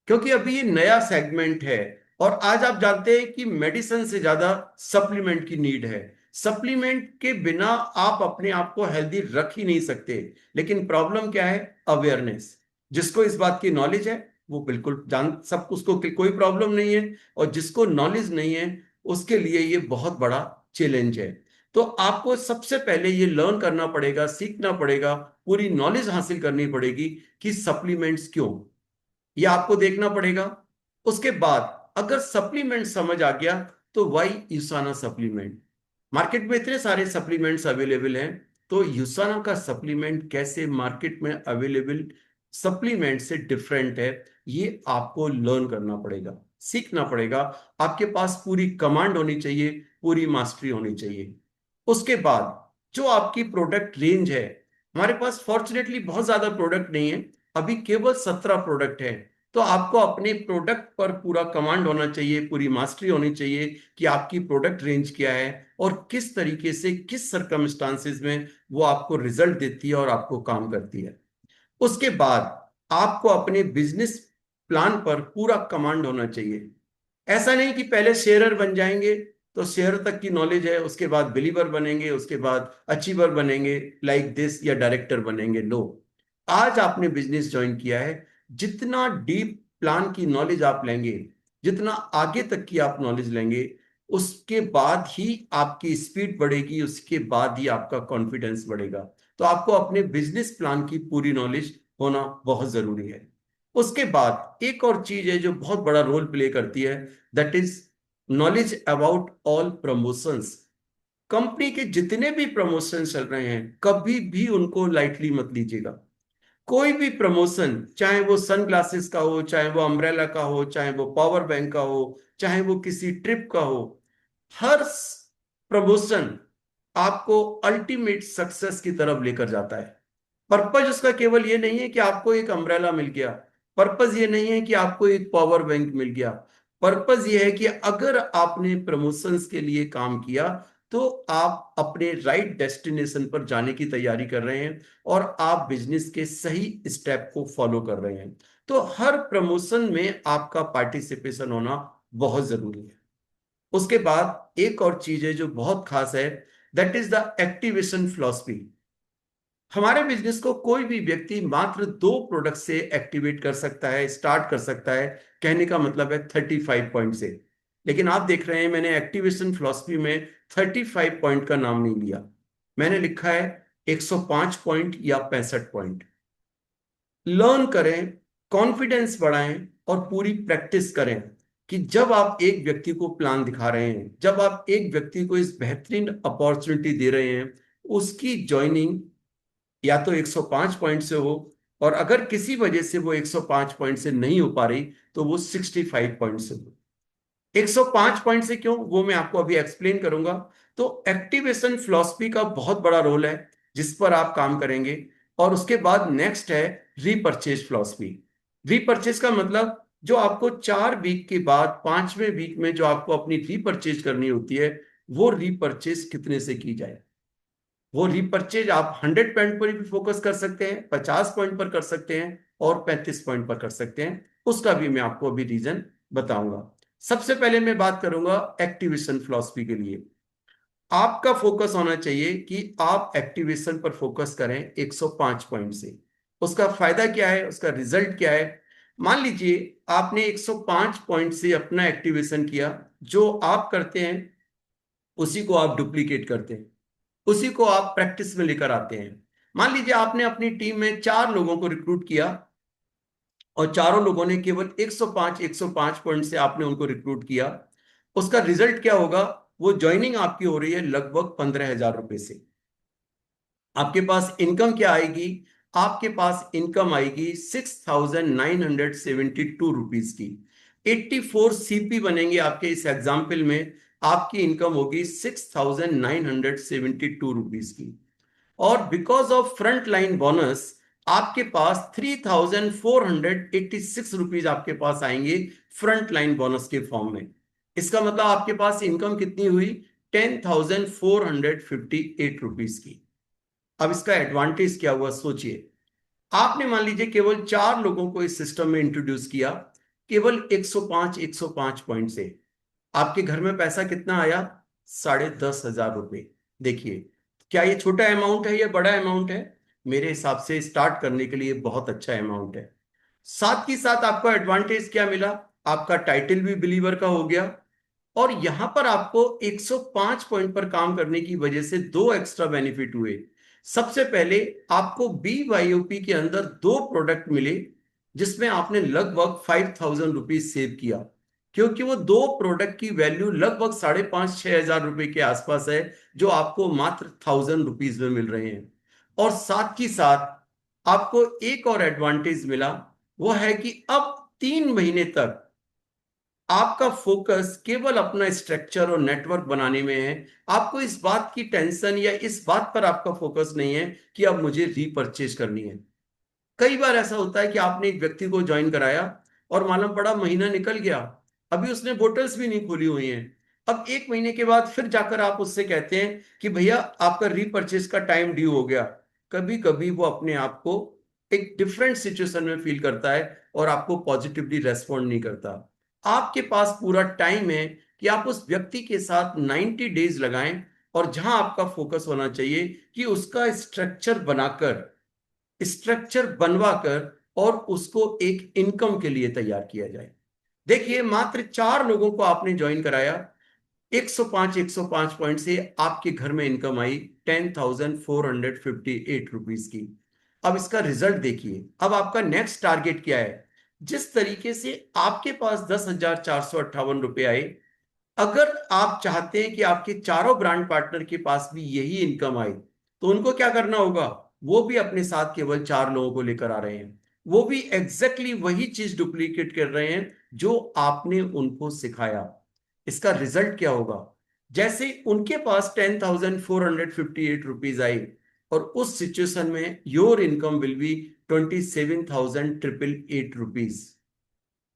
क्योंकि अभी ये नया सेगमेंट है। और आज आप जानते हैं कि मेडिसिन से ज्यादा सप्लीमेंट की नीड है। सप्लीमेंट के बिना आप अपने आप को हेल्दी रख ही नहीं सकते। लेकिन प्रॉब्लम क्या है? अवेयरनेस। जिसको इस बात की नॉलेज है वो बिल्कुल जान, सब उसको कोई प्रॉब्लम नहीं है, और जिसको नॉलेज नहीं है उसके लिए ये बहुत बड़ा चैलेंज है। तो आपको सबसे पहले ये लर्न करना पड़ेगा, सीखना पड़ेगा, पूरी नॉलेज हासिल करनी पड़ेगी कि सप्लीमेंट्स क्यों, ये आपको देखना पड़ेगा। उसके बाद अगर सप्लीमेंट समझ आ गया तो वाई यूसाना सप्लीमेंट। मार्केट में इतने सारे सप्लीमेंट्स अवेलेबल हैं, तो यूसाना का सप्लीमेंट कैसे मार्केट में अवेलेबल सप्लीमेंट से डिफरेंट है, ये आपको लर्न करना पड़ेगा, सीखना पड़ेगा। आपके पास पूरी कमांड होनी चाहिए, पूरी मास्टरी होनी चाहिए। उसके बाद जो आपकी प्रोडक्ट रेंज है, हमारे पास फॉर्चुनेटली बहुत ज्यादा प्रोडक्ट नहीं है, अभी केवल 17 प्रोडक्ट है। तो आपको अपने प्रोडक्ट पर पूरा कमांड होना चाहिए, पूरी मास्टरी होनी चाहिए कि आपकी प्रोडक्ट रेंज क्या है और किस तरीके से किस सरकमस्टांसेस में वो आपको रिजल्ट देती है और आपको काम करती है। उसके बाद आपको अपने बिजनेस प्लान पर पूरा कमांड होना चाहिए। ऐसा नहीं कि पहले शेयरर बन जाएंगे तो शेयर तक की नॉलेज है, उसके बाद बिलीवर बनेंगे, उसके बाद अचीवर बनेंगे लाइक दिस, या डायरेक्टर बनेंगे। लो, आज आपने बिजनेस ज्वाइन किया है, जितना डीप प्लान की नॉलेज आप लेंगे, जितना आगे तक की आप नॉलेज लेंगे, उसके बाद ही आपकी स्पीड बढ़ेगी, उसके बाद ही आपका कॉन्फिडेंस बढ़ेगा। तो आपको अपने बिजनेस प्लान की पूरी नॉलेज होना बहुत जरूरी है। उसके बाद एक और चीज है जो बहुत बड़ा रोल प्ले करती है, that is knowledge about all promotions. Company के जितने भी प्रमोशन चल रहे हैं कभी भी उनको लाइटली मत लीजिएगा। कोई भी प्रमोशन, चाहे वो सन ग्लासेस का हो, चाहे वो अम्ब्रेला का हो, चाहे वो पावर बैंक का हो, चाहे वो किसी ट्रिप का हो, हर प्रमोशन आपको अल्टीमेट सक्सेस की तरफ लेकर जाता है। पर्पज उसका केवल ये नहीं है कि आपको एक अम्ब्रेला मिल गया, पर्पज ये नहीं है कि आपको एक पावर बैंक मिल गया। पर्पज ये है कि अगर आपने प्रमोशंस के लिए काम किया तो आप अपने राइट डेस्टिनेशन पर जाने की तैयारी कर रहे हैं और आप बिजनेस के सही स्टेप को फॉलो कर रहे हैं। तो हर प्रमोशन में आपका पार्टिसिपेशन होना बहुत जरूरी है। उसके बाद एक और चीज है जो बहुत खास है, that is the activation philosophy. हमारे बिजनेस को कोई भी व्यक्ति मात्र 2 प्रोडक्ट से एक्टिवेट कर सकता है, स्टार्ट कर सकता है। कहने का मतलब है 35 पॉइंट से। लेकिन आप देख रहे हैं मैंने एक्टिवेशन फिलॉसफी में 35 पॉइंट का नाम नहीं लिया, मैंने लिखा है 105 पॉइंट या 65 पॉइंट। लर्न करें, कॉन्फिडेंस बढ़ाएं और पूरी प्रैक्टिस करें कि जब आप एक व्यक्ति को प्लान दिखा रहे हैं, जब आप एक व्यक्ति को इस बेहतरीन अपॉर्चुनिटी दे रहे हैं, उसकी ज्वाइनिंग या तो 105 पॉइंट से हो, और अगर किसी वजह से वो 105 पॉइंट से नहीं हो पा रही तो वो 65 पॉइंट से हो। 105 पॉइंट से क्यों, वो मैं आपको अभी एक्सप्लेन करूंगा। तो एक्टिवेशन फिलॉसफी का बहुत बड़ा रोल है जिस पर आप काम करेंगे। और उसके बाद नेक्स्ट है रीपर्चेज फिलॉसफी। रीपर्चेज का मतलब जो आपको 4 वीक के बाद 5वें वीक में जो आपको अपनी रीपर्चेज करनी होती है, वो रीपर्चेज कितने से की जाए। वो रीपर्चेज आप 100 पॉइंट पर भी फोकस कर सकते हैं, 50 पॉइंट पर कर सकते हैं और 35 पॉइंट पर कर सकते हैं। उसका भी मैं आपको अभी रीजन बताऊंगा। सबसे पहले मैं बात करूंगा एक्टिवेशन फिलॉसफी के लिए। आपका फोकस होना चाहिए कि आप एक्टिवेशन पर फोकस करें 105 पॉइंट से। उसका फायदा क्या है, उसका रिजल्ट क्या है। मान लीजिए आपने 105 पॉइंट से अपना एक्टिवेशन किया, जो आप करते हैं उसी को आप डुप्लीकेट करते हैं, उसी को आप प्रैक्टिस में लेकर आते हैं। मान लीजिए आपने अपनी टीम में 4 लोगों को रिक्रूट किया और चारों लोगों ने केवल 105 पॉइंट से आपने उनको रिक्रूट किया। उसका रिजल्ट क्या होगा, वो ज्वाइनिंग आपकी हो रही है लगभग 15,000 रुपए से। आपके पास इनकम क्या आएगी, आपके पास इनकम आएगी 6,972 रुपीज की। 84 CP बनेंगे आपके इस एग्जाम्पल में। आपकी इनकम होगी 6,972 रुपीज की। और because of front line bonus आपके पास 3,486 रुपीज आपके पास आएंगे फ्रंट लाइन बोनस के फॉर्म में। इसका मतलब आपके पास इनकम कितनी हुई, 10,458 रुपीज की। अब इसका एडवांटेज क्या हुआ सोचिए। आपने मान लीजिए केवल 4 लोगों को इस सिस्टम में इंट्रोड्यूस किया, केवल 105 पॉइंट से आपके घर में पैसा कितना आया, 10,500 रुपए। देखिए, क्या ये छोटा अमाउंट है या बड़ा अमाउंट है? मेरे हिसाब से स्टार्ट करने के लिए बहुत अच्छा अमाउंट है। साथ ही साथ आपको एडवांटेज क्या मिला, आपका टाइटल भी बिलीवर का हो गया। और यहां पर आपको 105 पॉइंट पर काम करने की वजह से 2 एक्स्ट्रा बेनिफिट हुए। सबसे पहले आपको BYOP के अंदर 2 प्रोडक्ट मिले जिसमें आपने लगभग 5,000 रुपीज सेव किया, क्योंकि वो 2 प्रोडक्ट की वैल्यू लगभग 5,500-6,000 रुपए के आसपास है, जो आपको मात्र 1,000 रुपीज में मिल रहे हैं। और साथ ही साथ आपको एक और एडवांटेज मिला, वो है कि अब 3 महीने तक आपका फोकस केवल अपना स्ट्रक्चर और नेटवर्क बनाने में है। आपको इस बात की टेंशन या इस बात पर आपका फोकस नहीं है कि अब मुझे रीपरचेज करनी है। कई बार ऐसा होता है कि आपने एक व्यक्ति को ज्वाइन कराया और मालूम पड़ा महीना निकल गया, अभी उसने बोटल्स भी नहीं खोली हुई हैं। अब 1 महीने के बाद फिर जाकर आप उससे कहते हैं कि भैया आपका रीपरचेज का टाइम ड्यू हो गया। कभी कभी वो अपने आप को एक डिफरेंट सिचुएशन में फील करता है और आपको पॉजिटिवली रेस्पॉन्ड नहीं करता। आपके पास पूरा टाइम है कि आप उस व्यक्ति के साथ 90 डेज लगाएं, और जहां आपका फोकस होना चाहिए कि उसका स्ट्रक्चर बनवाकर और उसको एक इनकम के लिए तैयार किया जाए। देखिए, मात्र 4 लोगों को आपने ज्वाइन कराया, 105 पॉइंट से आपके घर में इनकम आई 10,458 रुपीज की। अब इसका रिजल्ट देखिए। अब आपका नेक्स्ट टारगेट क्या है। जिस तरीके से आपके पास 10,458 रुपए आए, अगर आप चाहते हैं कि आपके चारों ब्रांड पार्टनर के पास भी यही इनकम आए, तो उनको क्या करना होगा। वो भी अपने साथ केवल 4 लोगों को लेकर आ रहे हैं, वो भी एग्जैक्टली वही चीज डुप्लीकेट कर रहे हैं जो आपने उनको सिखाया। इसका रिजल्ट क्या होगा, जैसे उनके पास 10,458 रुपीज आई, और उस सिचुएशन में your income will be 27,888 rupees.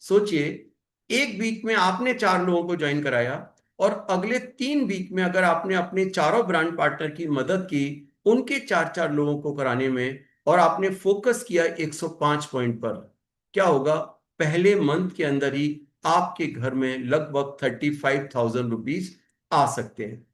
सोचिए, 1 वीक में आपने 4 लोगों को ज्वाइन कराया, और अगले 3 वीक में अगर आपने अपने चारों ब्रांड पार्टनर की मदद की उनके 4 4 लोगों को कराने में, और आपने फोकस किया 105 पॉइंट पर, क्या होगा, पहले मंथ के अंदर ही आपके घर में लगभग 35,000 रुपीज आ सकते हैं।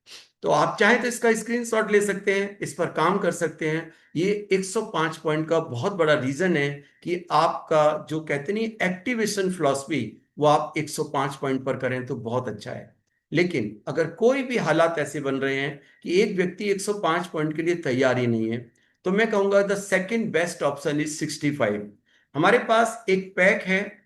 तो आप चाहें तो इसका स्क्रीनशॉट ले सकते हैं, इस पर काम कर सकते हैं। ये 105 पॉइंट का बहुत बड़ा रीजन है कि आपका जो कहते नहीं एक्टिवेशन फिलॉसफी, वो आप 105 पॉइंट पर करें तो बहुत अच्छा है। लेकिन अगर कोई भी हालात ऐसे बन रहे हैं कि एक व्यक्ति 105 पॉइंट के लिए तैयार ही नहीं है, तो मैं कहूंगा the second best option is 65। हमारे पास एक पैक है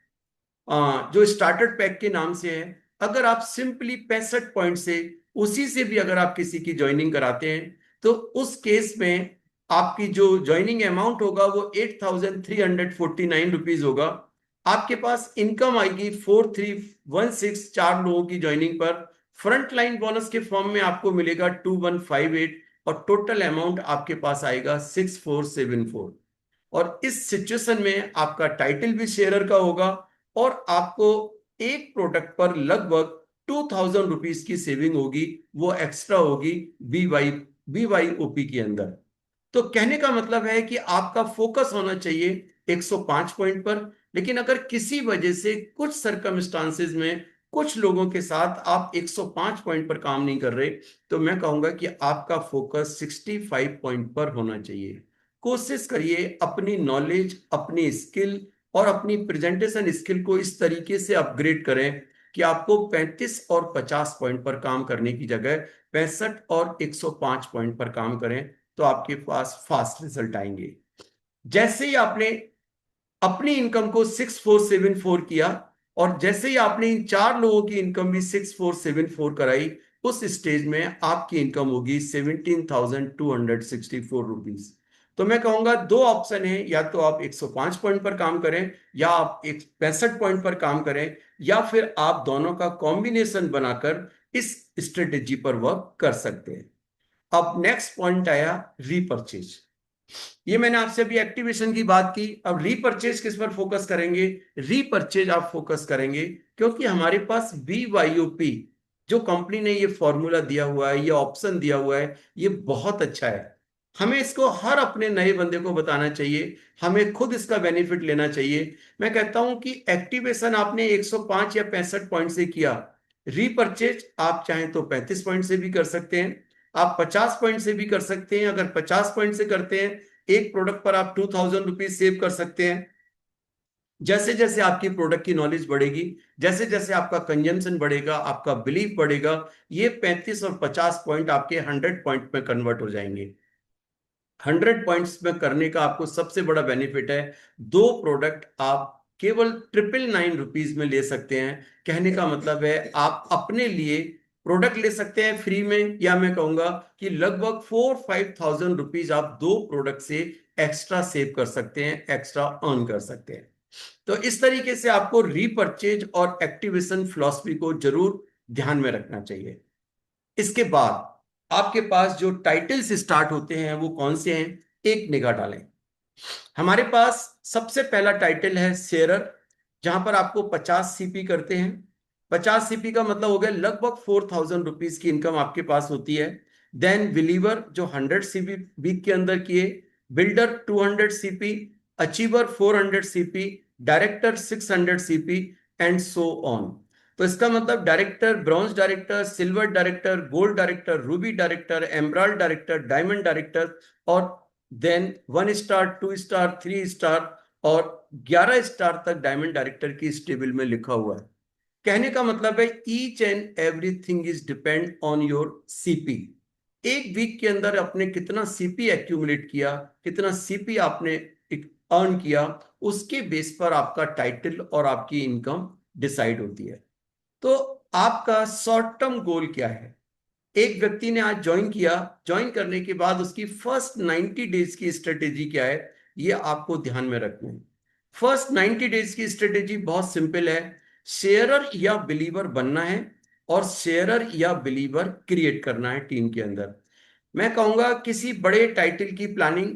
जो स्टार्टर पैक के नाम से है। अगर आप सिंपली 65 पॉइंट से उसी से भी अगर आप किसी की ज्वाइनिंग कराते हैं, तो उस केस में आपकी जो ज्वाइनिंग अमाउंट होगा वो 8,349 रुपीज होगा। आपके पास इनकम आएगी 4316, 4 लोगों की ज्वाइनिंग पर। फ्रंट लाइन बोनस के फॉर्म में आपको मिलेगा 2158, और टोटल अमाउंट आपके पास आएगा 6474। और इस सिचुएशन में आपका टाइटल भी शेयरर का होगा, और आपको एक प्रोडक्ट पर लगभग 2000 रुपीज की सेविंग होगी, वो एक्स्ट्रा होगी BYOP के अंदर। तो कहने का मतलब है कि आपका फोकस होना चाहिए 105 पॉइंट पर। लेकिन अगर किसी वजह से कुछ सरकमस्टांसेस में कुछ लोगों के साथ आप 105 पॉइंट पर काम नहीं कर रहे, तो मैं कहूंगा कि आपका फोकस 65 पॉइंट पर होना चाहिए। कोशिश करिए अपनी नॉलेज, अपनी स्किल और अपनी प्रेजेंटेशन स्किल को इस तरीके से अपग्रेड करें कि आपको 35 और 50 पॉइंट पर काम करने की जगह 65 और 105 पॉइंट पर काम करें, तो आपके पास फास्ट रिजल्ट आएंगे। जैसे ही आपने अपनी इनकम को 6474 किया, और जैसे ही आपने इन 4 लोगों की इनकम भी 6474 कराई, उस स्टेज में आपकी इनकम होगी 17,264 रुपीज। तो मैं कहूंगा दो ऑप्शन है, या तो आप 105 पॉइंट पर काम करें, या आप 65 पॉइंट पर काम करें, या फिर आप दोनों का कॉम्बिनेशन बनाकर इस स्ट्रेटेजी पर वर्क कर सकते हैं। अब नेक्स्ट पॉइंट आया रीपर्चेज। ये मैंने आपसे अभी एक्टिवेशन की बात की, अब रीपर्चेज किस पर फोकस करेंगे? रीपर्चेज आप फोकस करेंगे क्योंकि हमारे पास BYOP जो कंपनी ने ये फॉर्मूला दिया हुआ है, ये ऑप्शन दिया हुआ है, ये बहुत अच्छा है। हमें इसको हर अपने नए बंदे को बताना चाहिए, हमें खुद इसका बेनिफिट लेना चाहिए। मैं कहता हूं कि एक्टिवेशन आपने 105 या 65 पॉइंट से किया, रीपर्चेज आप चाहें तो 35 पॉइंट से भी कर सकते हैं, आप 50 पॉइंट से भी कर सकते हैं। अगर 50 पॉइंट से करते हैं, एक प्रोडक्ट पर आप 2000 रुपीज सेव कर सकते हैं। जैसे जैसे आपकी प्रोडक्ट की नॉलेज बढ़ेगी, जैसे जैसे आपका कंजम्पशन बढ़ेगा, आपका बिलीफ बढ़ेगा, ये 35 और 50 पॉइंट आपके 100 पॉइंट में कन्वर्ट हो जाएंगे। 100 पॉइंट्स में करने का आपको सबसे बड़ा बेनिफिट है, दो प्रोडक्ट आप केवल 999 रुपीज में ले सकते हैं। कहने का मतलब है आप अपने लिए प्रोडक्ट ले सकते हैं फ्री में, या मैं कहूंगा कि लगभग 4-5 थाउजेंड रुपीज आप दो प्रोडक्ट से एक्स्ट्रा सेव कर सकते हैं, एक्स्ट्रा अर्न कर सकते हैं। तो इस तरीके से आपको रीपर्चेज और एक्टिवेशन फिलॉसफी को जरूर ध्यान में रखना चाहिए। इसके बाद आपके पास जो टाइटल्स स्टार्ट होते हैं वो कौन से हैं, एक निगाह डालें। हमारे पास सबसे पहला टाइटल है शेयरर, जहां पर आपको 50 CP करते हैं। 50 CP का मतलब हो गया लगभग 4000 रुपीज की इनकम आपके पास होती है। देन बिलीवर जो 100 CP वीक के अंदर किए, builder 200 CP, achiever 400 CP, director 600 CP, and so on. तो इसका मतलब director, bronze director, silver director, gold director, Ruby director, emerald director, diamond director, और देन 1 स्टार, 2 स्टार, 3 स्टार, और 11 स्टार तक डायमंड डायरेक्टर की इस टेबल में लिखा हुआ है। कहने का मतलब है each and everything is depend on your CP। एक वीक के अंदर आपने कितना CP एक्यूमुलेट किया, कितना CP आपने अर्न किया, उसके बेस पर आपका टाइटल और आपकी इनकम डिसाइड होती है। तो आपका शॉर्ट टर्म गोल क्या है? एक व्यक्ति ने आज ज्वाइन किया, ज्वाइन करने के बाद उसकी फर्स्ट 90 डेज की स्ट्रेटेजी क्या है, ये आपको ध्यान में रखना है। फर्स्ट 90 डेज की स्ट्रेटेजी बहुत सिंपल है, शेयरर या बिलीवर बनना है, और शेयरर या बिलीवर क्रिएट करना है टीम के अंदर। मैं कहूंगा किसी बड़े टाइटल की प्लानिंग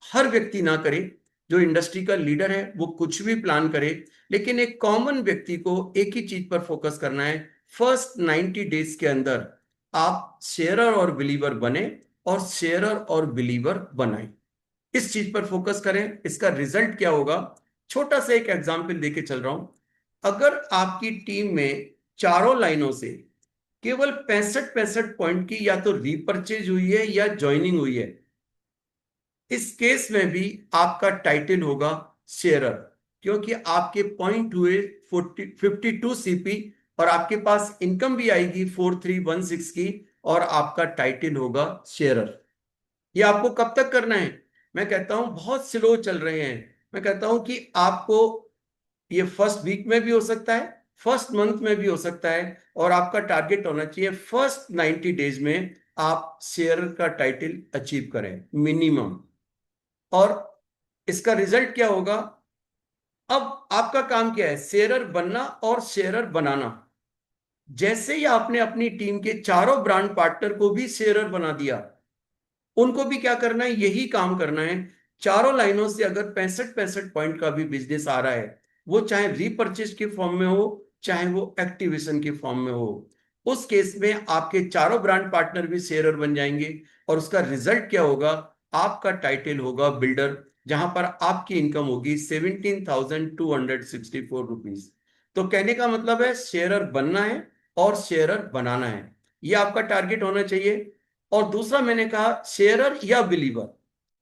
हर व्यक्ति ना करे। जो इंडस्ट्री का लीडर है वो कुछ भी प्लान करे, लेकिन एक कॉमन व्यक्ति को एक ही चीज पर फोकस करना है, फर्स्ट 90 डेज के अंदर आप शेयरर और बिलीवर बने, और शेयरर और बिलीवर बनाए। इस चीज पर फोकस करें। इसका रिजल्ट क्या होगा, छोटा सा एक एग्जांपल देके चल रहा हूं। अगर आपकी टीम में चारों लाइनों से केवल 65 पॉइंट की या तो रीपर्चेज हुई है या ज्वाइनिंग हुई है, इस केस में भी आपका टाइटल होगा शेयरर, क्योंकि आपके पॉइंट हुए 52 CP और आपके पास इनकम भी आएगी 4316 की, और आपका टाइटल होगा शेयरर। ये आपको कब तक करना है? मैं कहता हूं बहुत स्लो चल रहे हैं, मैं कहता हूं कि आपको ये फर्स्ट वीक में भी हो सकता है, फर्स्ट मंथ में भी हो सकता है, और आपका टारगेट होना चाहिए फर्स्ट 90 डेज में आप शेयर का टाइटल अचीव करें मिनिमम। और इसका रिजल्ट क्या होगा? अब आपका काम क्या है? शेयरर बनना और शेयरर बनाना। जैसे ही आपने अपनी टीम के चारों ब्रांड पार्टनर को भी शेयरर बना दिया, उनको भी क्या करना है? यही काम करना है। चारों लाइनों से अगर 65 पॉइंट का भी बिजनेस आ रहा है, वो चाहे रीपर्चेज के फॉर्म में हो चाहे वो एक्टिवेशन के फॉर्म में हो, उस केस में आपके चारों ब्रांड पार्टनर भी शेयरर बन जाएंगे। और उसका रिजल्ट क्या होगा? आपका टाइटल होगा बिल्डर, जहां पर आपकी इनकम होगी 17,264 रुपीज। तो कहने का मतलब है शेयरर बनना है और शेयरर बनाना है, ये आपका टारगेट होना चाहिए। और दूसरा मैंने कहा शेयरर या बिलीवर।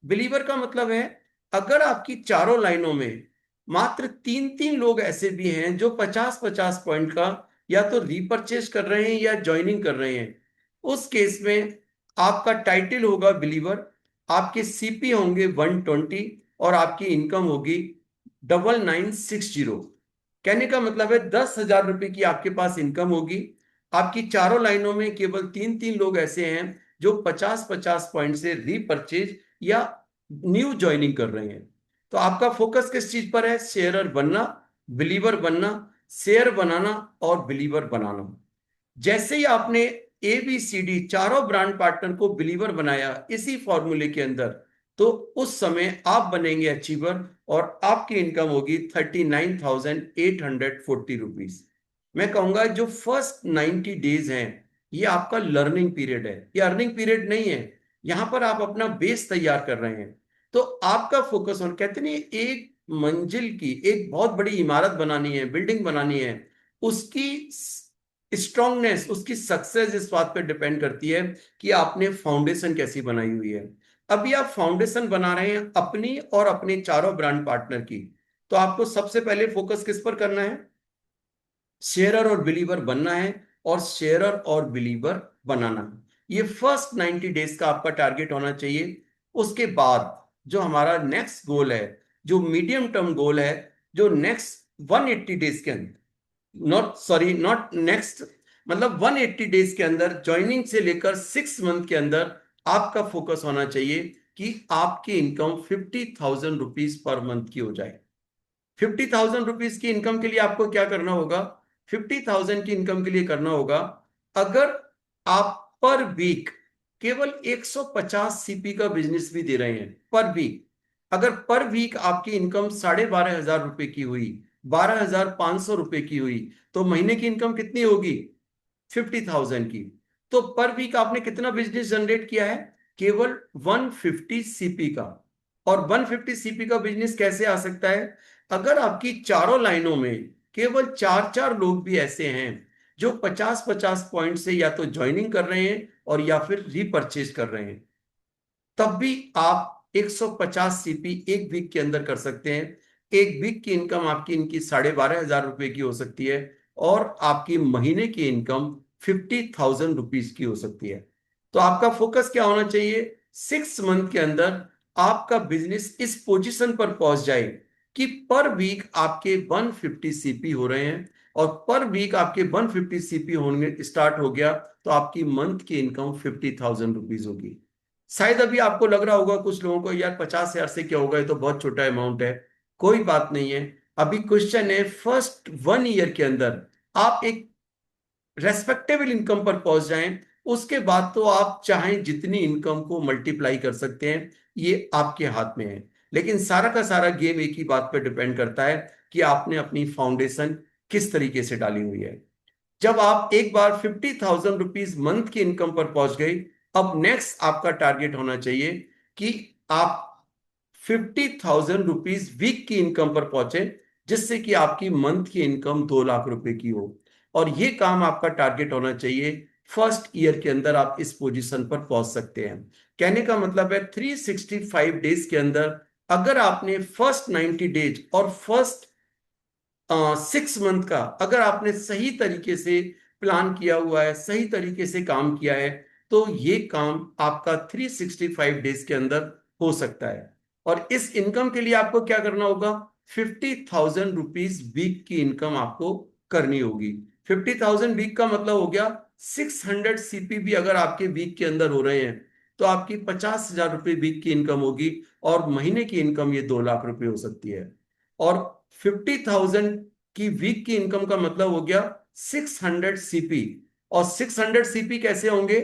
बिलीवर का मतलब है अगर आपकी चारों लाइनों में मात्र तीन तीन लोग ऐसे भी हैं जो 50-50 पॉइंट का या तो रीपर्चेज कर रहे हैं या ज्वाइनिंग कर रहे हैं, उस केस में आपका टाइटल होगा बिलीवर, आपके सीपी होंगे 120 और आपकी इनकम होगी 9960। कहने का मतलब है 10,000 रुपए की आपके पास इनकम होगी। आपकी चारों लाइनों में केवल तीन तीन लोग ऐसे हैं जो 50-50 पॉइंट से रीपर्चेज या न्यू ज्वाइनिंग कर रहे हैं। तो आपका फोकस किस चीज पर है? शेयरर बनना, बिलीवर बनना, शेयर बनाना और बिलीवर बनाना। जैसे ही आपने ए बी सी डी चारों ब्रांड पार्टनर को बिलीवर बनाया इसी फॉर्मूले के अंदर, तो उस समय आप बनेंगे अचीवर और आपकी इनकम होगी 39,840 रुपीज। मैं कहूंगा जो फर्स्ट 90 डेज हैं, ये आपका लर्निंग पीरियड है, ये अर्निंग पीरियड नहीं है। यहां पर आप अपना बेस तैयार कर रहे हैं। तो आपका फोकस ऑन, कहते नहीं, एक मंजिल की एक बहुत बड़ी इमारत बनानी है, बिल्डिंग बनानी है, उसकी स्ट्रांगनेस, उसकी सक्सेस इस बात पे डिपेंड करती है कि आपने फाउंडेशन कैसी बनाई हुई है। अभी आप फाउंडेशन बना रहे हैं अपनी और अपने चारों ब्रांड पार्टनर की, तो आपको सबसे पहले फोकस किस पर करना है? शेयरर और बिलीवर बनना है और शेयरर और बिलीवर बनाना है। ये फर्स्ट 90 डेज का आपका टारगेट होना चाहिए। उसके बाद जो हमारा नेक्स्ट गोल है, जो मीडियम टर्म गोल है, जो नेक्स्ट 180 डेज के अंदर, नॉट नेक्स्ट, मतलब 180 डेज के अंदर ज्वाइनिंग से लेकर 6 मंथ के अंदर आपका फोकस होना चाहिए कि आपकी इनकम 50,000 रुपीज पर मंथ की हो जाए। 50,000 रुपीज की इनकम के लिए आपको क्या करना होगा? 50,000 की इनकम के लिए करना होगा, अगर आप पर वीक केवल 150 सीपी का बिजनेस भी दे रहे हैं पर वीक, अगर पर वीक आपकी इनकम 12,500 रुपए की हुई, 12,500 रुपए की हुई, तो महीने की इनकम कितनी होगी? 50,000 की। तो पर वीक आपने कितना बिजनेस जनरेट किया है? केवल 150 सीपी का। और 150 सीपी का बिजनेस कैसे आ सकता है? अगर आपकी चारों लाइनों में केवल चार चार लोग भी ऐसे हैं जो 50-50 पॉइंट से या तो ज्वाइनिंग कर रहे हैं और या फिर रीपर्चेज कर रहे हैं, तब भी आप 150 सीपी एक वीक के अंदर कर सकते हैं। एक वीक की इनकम आपकी इनकी 12,500 रुपए की हो सकती है और आपकी महीने की इनकम 50,000 रुपीज की हो सकती है। तो आपका फोकस क्या होना चाहिए? 6 मंथ के अंदर आपका बिजनेस इस पोजीशन पर पहुंच जाए कि पर वीक आपके 150 सीपी हो रहे हैं, और पर वीक आपके 150 सीपी होने स्टार्ट हो गया तो आपकी मंथ की इनकम 50,000 रुपीज होगी। शायद अभी आपको लग रहा होगा कुछ लोगों को, यार 50,000 से क्या होगा, ये तो बहुत छोटा अमाउंट है। कोई बात नहीं है। अभी क्वेश्चन है फर्स्ट 1 ईयर के अंदर आप एक रेस्पेक्टेबल इनकम पर पहुंच जाएं, उसके बाद तो आप चाहें जितनी इनकम को मल्टीप्लाई कर सकते हैं, ये आपके हाथ में है। लेकिन सारा का सारा गेम एक ही बात पर डिपेंड करता है कि आपने अपनी फाउंडेशन किस तरीके से डाली हुई है। जब आप एक बार 50,000 रुपीज मंथ की इनकम पर पहुंच गई, अब नेक्स्ट आपका टारगेट होना चाहिए कि आप 50,000 रुपीज वीक की इनकम पर पहुंचे, जिससे कि आपकी मंथ की इनकम 2 लाख रुपए की हो। और ये काम आपका टारगेट होना चाहिए, फर्स्ट ईयर के अंदर आप इस पोजीशन पर पहुंच सकते हैं। कहने का मतलब है 365 डेज के अंदर अगर आपने फर्स्ट 90 डेज और फर्स्ट 6 मंथ का अगर आपने सही तरीके से प्लान किया हुआ है, सही तरीके से काम किया है, तो ये काम आपका 365 डेज के अंदर हो सकता है। और इस इनकम के लिए आपको क्या करना होगा, 50,000 रुपीज वीक की इनकम आपको करनी होगी। 50,000 वीक का मतलब हो गया 600 CPB अगर आपके वीक के अंदर हो रहे हैं तो आपकी 50,000 रुपये वीक की इनकम होगी, और महीने की इनकम ये 2 लाख रुपए हो सकती है। और 50,000 की वीक की इनकम का मतलब हो गया 600 CP। और 600 CP कैसे होंगे,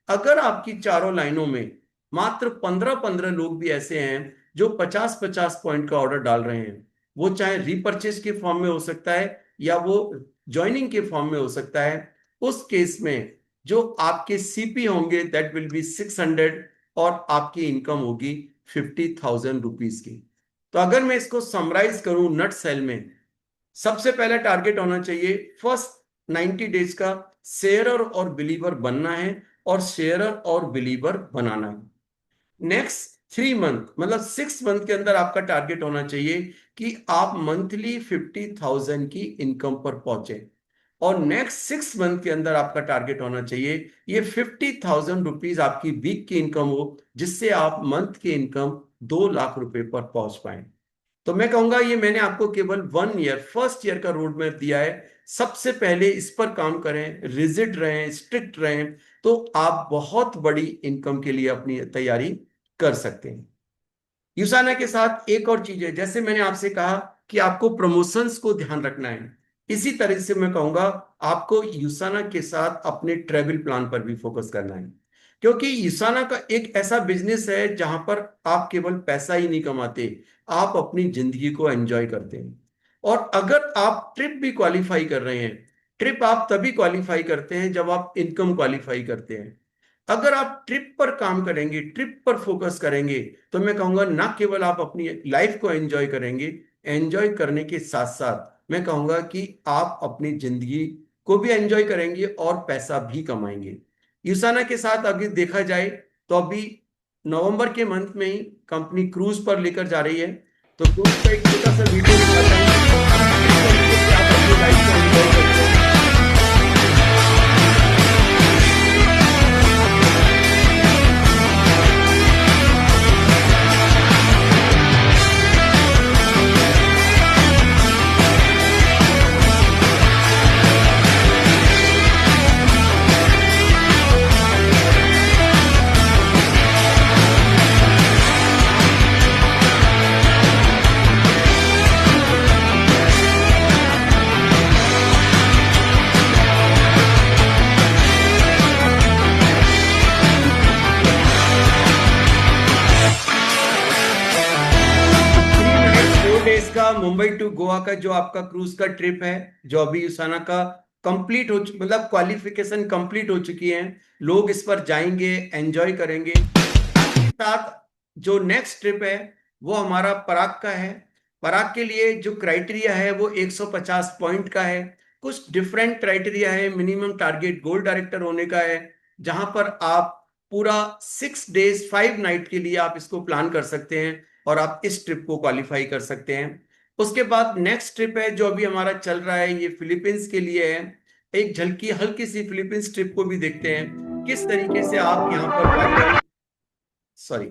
अगर आपकी चारों लाइनों में मात्र 15-15 लोग भी ऐसे हैं जो 50-50 पॉइंट का ऑर्डर डाल रहे हैं, वो चाहे रीपर्चेज के फॉर्म में हो सकता है या वो ज्वाइनिंग के फॉर्म में हो सकता है, उस केस में जो आपके CP होंगे दैट विल बी 600 और आपकी इनकम होगी 50,000 रुपीज की। तो अगर मैं इसको समराइज करूं नट सेल में, सबसे पहला टारगेट होना चाहिए फर्स्ट 90 डेज का शेयरर और बिलीवर बनना है और शेयरर और बिलीवर बनाना है। नेक्स्ट 3 मंथ मतलब 6 मंथ के अंदर आपका टारगेट होना चाहिए कि आप मंथली 50,000 की इनकम पर पहुंचे, और नेक्स्ट 6 मंथ के अंदर आपका टारगेट होना चाहिए ये 50,000 रुपीज आपकी वीक की इनकम हो, जिससे आप मंथ की इनकम 2 लाख रुपए पर पहुंच पाए। तो मैं कहूंगा ये मैंने आपको केवल 1 ईयर फर्स्ट ईयर का रोड मैप दिया है। सबसे पहले इस पर काम करें, रिजिड रहें, स्ट्रिक्ट रहें, तो आप बहुत बड़ी इनकम के लिए अपनी तैयारी कर सकते हैं। यूसाना के साथ एक और चीज है, जैसे मैंने आपसे कहा कि आपको प्रमोशंस को ध्यान रखना है, इसी तरह से मैं कहूंगा आपको यूसाना के साथ अपने ट्रेवल प्लान पर भी फोकस करना है, क्योंकि यूसाना का एक ऐसा बिजनेस है जहां पर आप केवल पैसा ही नहीं कमाते, आप अपनी जिंदगी को एंजॉय करते हैं। और अगर आप ट्रिप भी क्वालिफाई कर रहे हैं, ट्रिप आप तभी क्वालिफाई करते हैं जब आप इनकम क्वालिफाई करते हैं। अगर आप ट्रिप पर काम करेंगे, ट्रिप पर फोकस करेंगे, तो मैं कहूंगा ना केवल आप अपनी लाइफ को एंजॉय करेंगे, एंजॉय करने के साथ साथ मैं कहूंगा कि आप अपनी जिंदगी को भी एंजॉय करेंगे और पैसा भी कमाएंगे। यूसाना के साथ अगर देखा जाए तो अभी नवंबर के मंथ में ही कंपनी क्रूज पर लेकर जा रही है। तो क्रूज का एक छोटा सा वीडियो दिखाता हूं कि किस तरीके से आप अपनी लाइफ को एंजॉय करते हैं। का मुंबई टू गोवा का जो आपका क्रूज का ट्रिप है, जो अभी यूसाना का कंप्लीट हो मतलब क्वालिफिकेशन कंप्लीट हो चुकी है, लोग इस पर जाएंगे, एंजॉय करेंगे। साथ ही साथ जो नेक्स्ट ट्रिप है वो हमारा पराग का है। पराग के लिए जो क्राइटेरिया है वो 150 पॉइंट का है। कुछ डिफरेंट क्राइटेरिया है, मिनिमम टारगेट गोल्ड डायरेक्टर होने का है, जहां पर आप पूरा 6 डेज 5 नाइट के लिए आप इसको प्लान कर सकते हैं और आप इस ट्रिप को क्वालिफाई कर सकते हैं। उसके बाद नेक्स्ट ट्रिप है जो अभी हमारा चल रहा है, ये फिलीपींस के लिए है। एक झलकी हल्की सी फिलीपींस ट्रिप को भी देखते हैं, किस तरीके से आप यहाँ पर सॉरी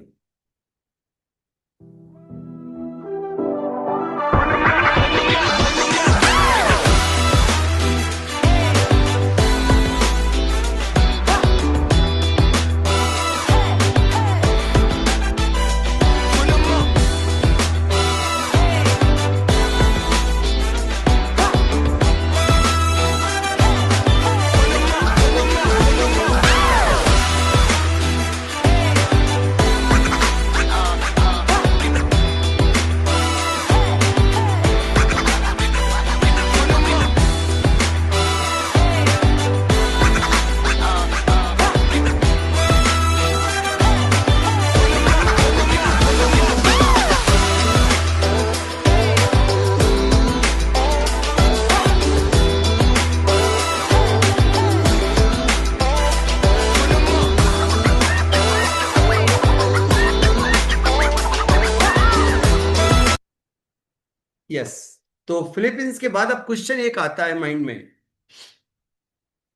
यस। तो फिलीपींस के बाद अब क्वेश्चन एक आता है माइंड में,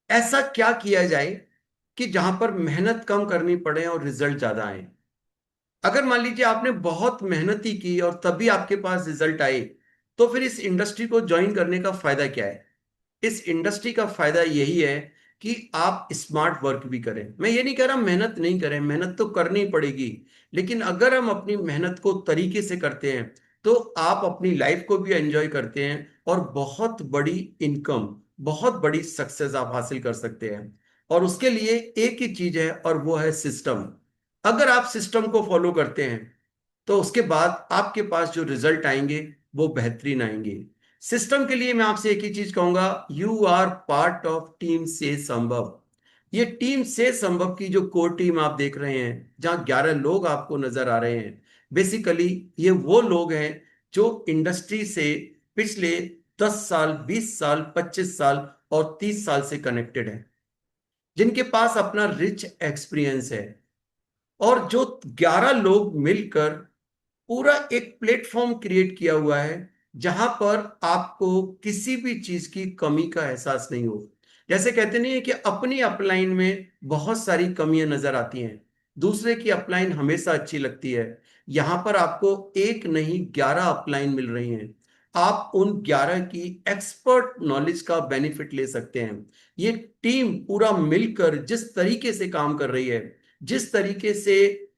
ऐसा क्या किया जाए कि जहां पर मेहनत कम करनी पड़े और रिजल्ट ज्यादा आए। अगर मान लीजिए आपने बहुत मेहनत ही की और तभी आपके पास रिजल्ट आए, तो फिर इस इंडस्ट्री को ज्वाइन करने का फायदा क्या है। इस इंडस्ट्री का फायदा यही है कि आप स्मार्ट वर्क भी करें। मैं ये नहीं कह रहा मेहनत नहीं करें, मेहनत तो करनी पड़ेगी, लेकिन अगर हम अपनी मेहनत को तरीके से करते हैं तो आप अपनी लाइफ को भी एंजॉय करते हैं और बहुत बड़ी इनकम, बहुत बड़ी सक्सेस आप हासिल कर सकते हैं। और उसके लिए एक ही चीज है और वो है सिस्टम। अगर आप सिस्टम को फॉलो करते हैं तो उसके बाद आपके पास जो रिजल्ट आएंगे वो बेहतरीन आएंगे। सिस्टम के लिए मैं आपसे एक ही चीज कहूंगा, you are part of team से संभव। ये टीम से संभव की जो कोर टीम आप देख रहे हैं, जहां 11 लोग आपको नजर आ रहे हैं, बेसिकली ये वो लोग हैं जो इंडस्ट्री से पिछले 10 साल, 20 साल, 25 साल और 30 साल से कनेक्टेड है, जिनके पास अपना रिच एक्सपीरियंस है। और जो 11 लोग मिलकर पूरा एक प्लेटफॉर्म क्रिएट किया हुआ है जहां पर आपको किसी भी चीज की कमी का एहसास नहीं हो। जैसे कहते नहीं है कि अपनी अपलाइन में बहुत सारी कमियां नजर आती हैं, दूसरे की अपलाइन हमेशा अच्छी लगती है। यहां पर आपको एक नहीं 11 अपलाइन मिल रही हैं। आप उन 11 की एक्सपर्ट नॉलेज का बेनिफिट ले सकते हैं। ये टीम पूरा मिलकर जिस तरीके से काम कर रही है, जिस तरीके से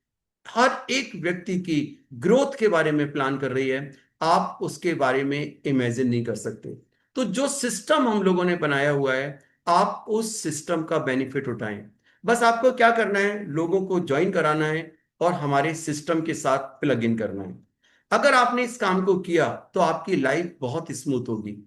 हर एक व्यक्ति की ग्रोथ के बारे में प्लान कर रही है, आप उसके बारे में इमेजिन नहीं कर सकते। तो जो सिस्टम हम लोगों ने बनाया हुआ है, आप उस सिस्टम का बेनिफिट उठाएं। बस आपको क्या करना है, लोगों को ज्वाइन कराना है और हमारे सिस्टम के साथ प्लग इन करना है। अगर आपने इस काम को किया तो आपकी लाइफ बहुत स्मूथ होगी।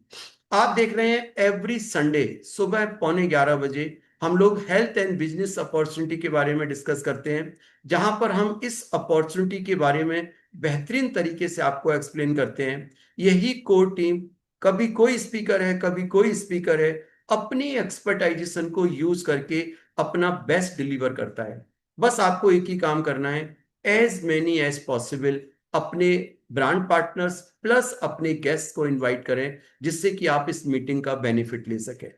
आप देख रहे हैं एवरी संडे सुबह 11:45 हम लोग हेल्थ एंड बिजनेस अपॉर्चुनिटी के बारे में डिस्कस करते हैं, जहां पर हम इस अपॉर्चुनिटी के बारे में बेहतरीन तरीके से आपको एक्सप्लेन करते हैं। यही कोर टीम, कभी कोई स्पीकर है, कभी कोई स्पीकर है, अपनी एक्सपर्टाइजेशन को यूज करके अपना बेस्ट डिलीवर करता है। बस आपको एक ही काम करना है, एज मेनी एज पॉसिबल अपने ब्रांड पार्टनर्स प्लस अपने गेस्ट को इनवाइट करें, जिससे कि आप इस मीटिंग का बेनिफिट ले सकें।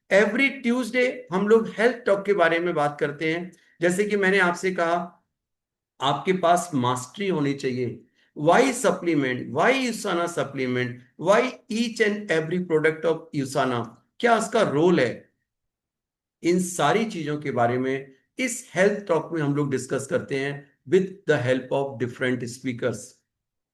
एवरी ट्यूसडे हम लोग हेल्थ टॉक के बारे में बात करते हैं। जैसे कि मैंने आपसे कहा, आपके पास मास्टरी होनी चाहिए। Why supplement, why Usana supplement, why each and every product of Usana, क्या उसका रोल है, इन सारी चीजों के बारे में इस हेल्थ टॉक में हम लोग डिस्कस करते हैं with the help of different speakers.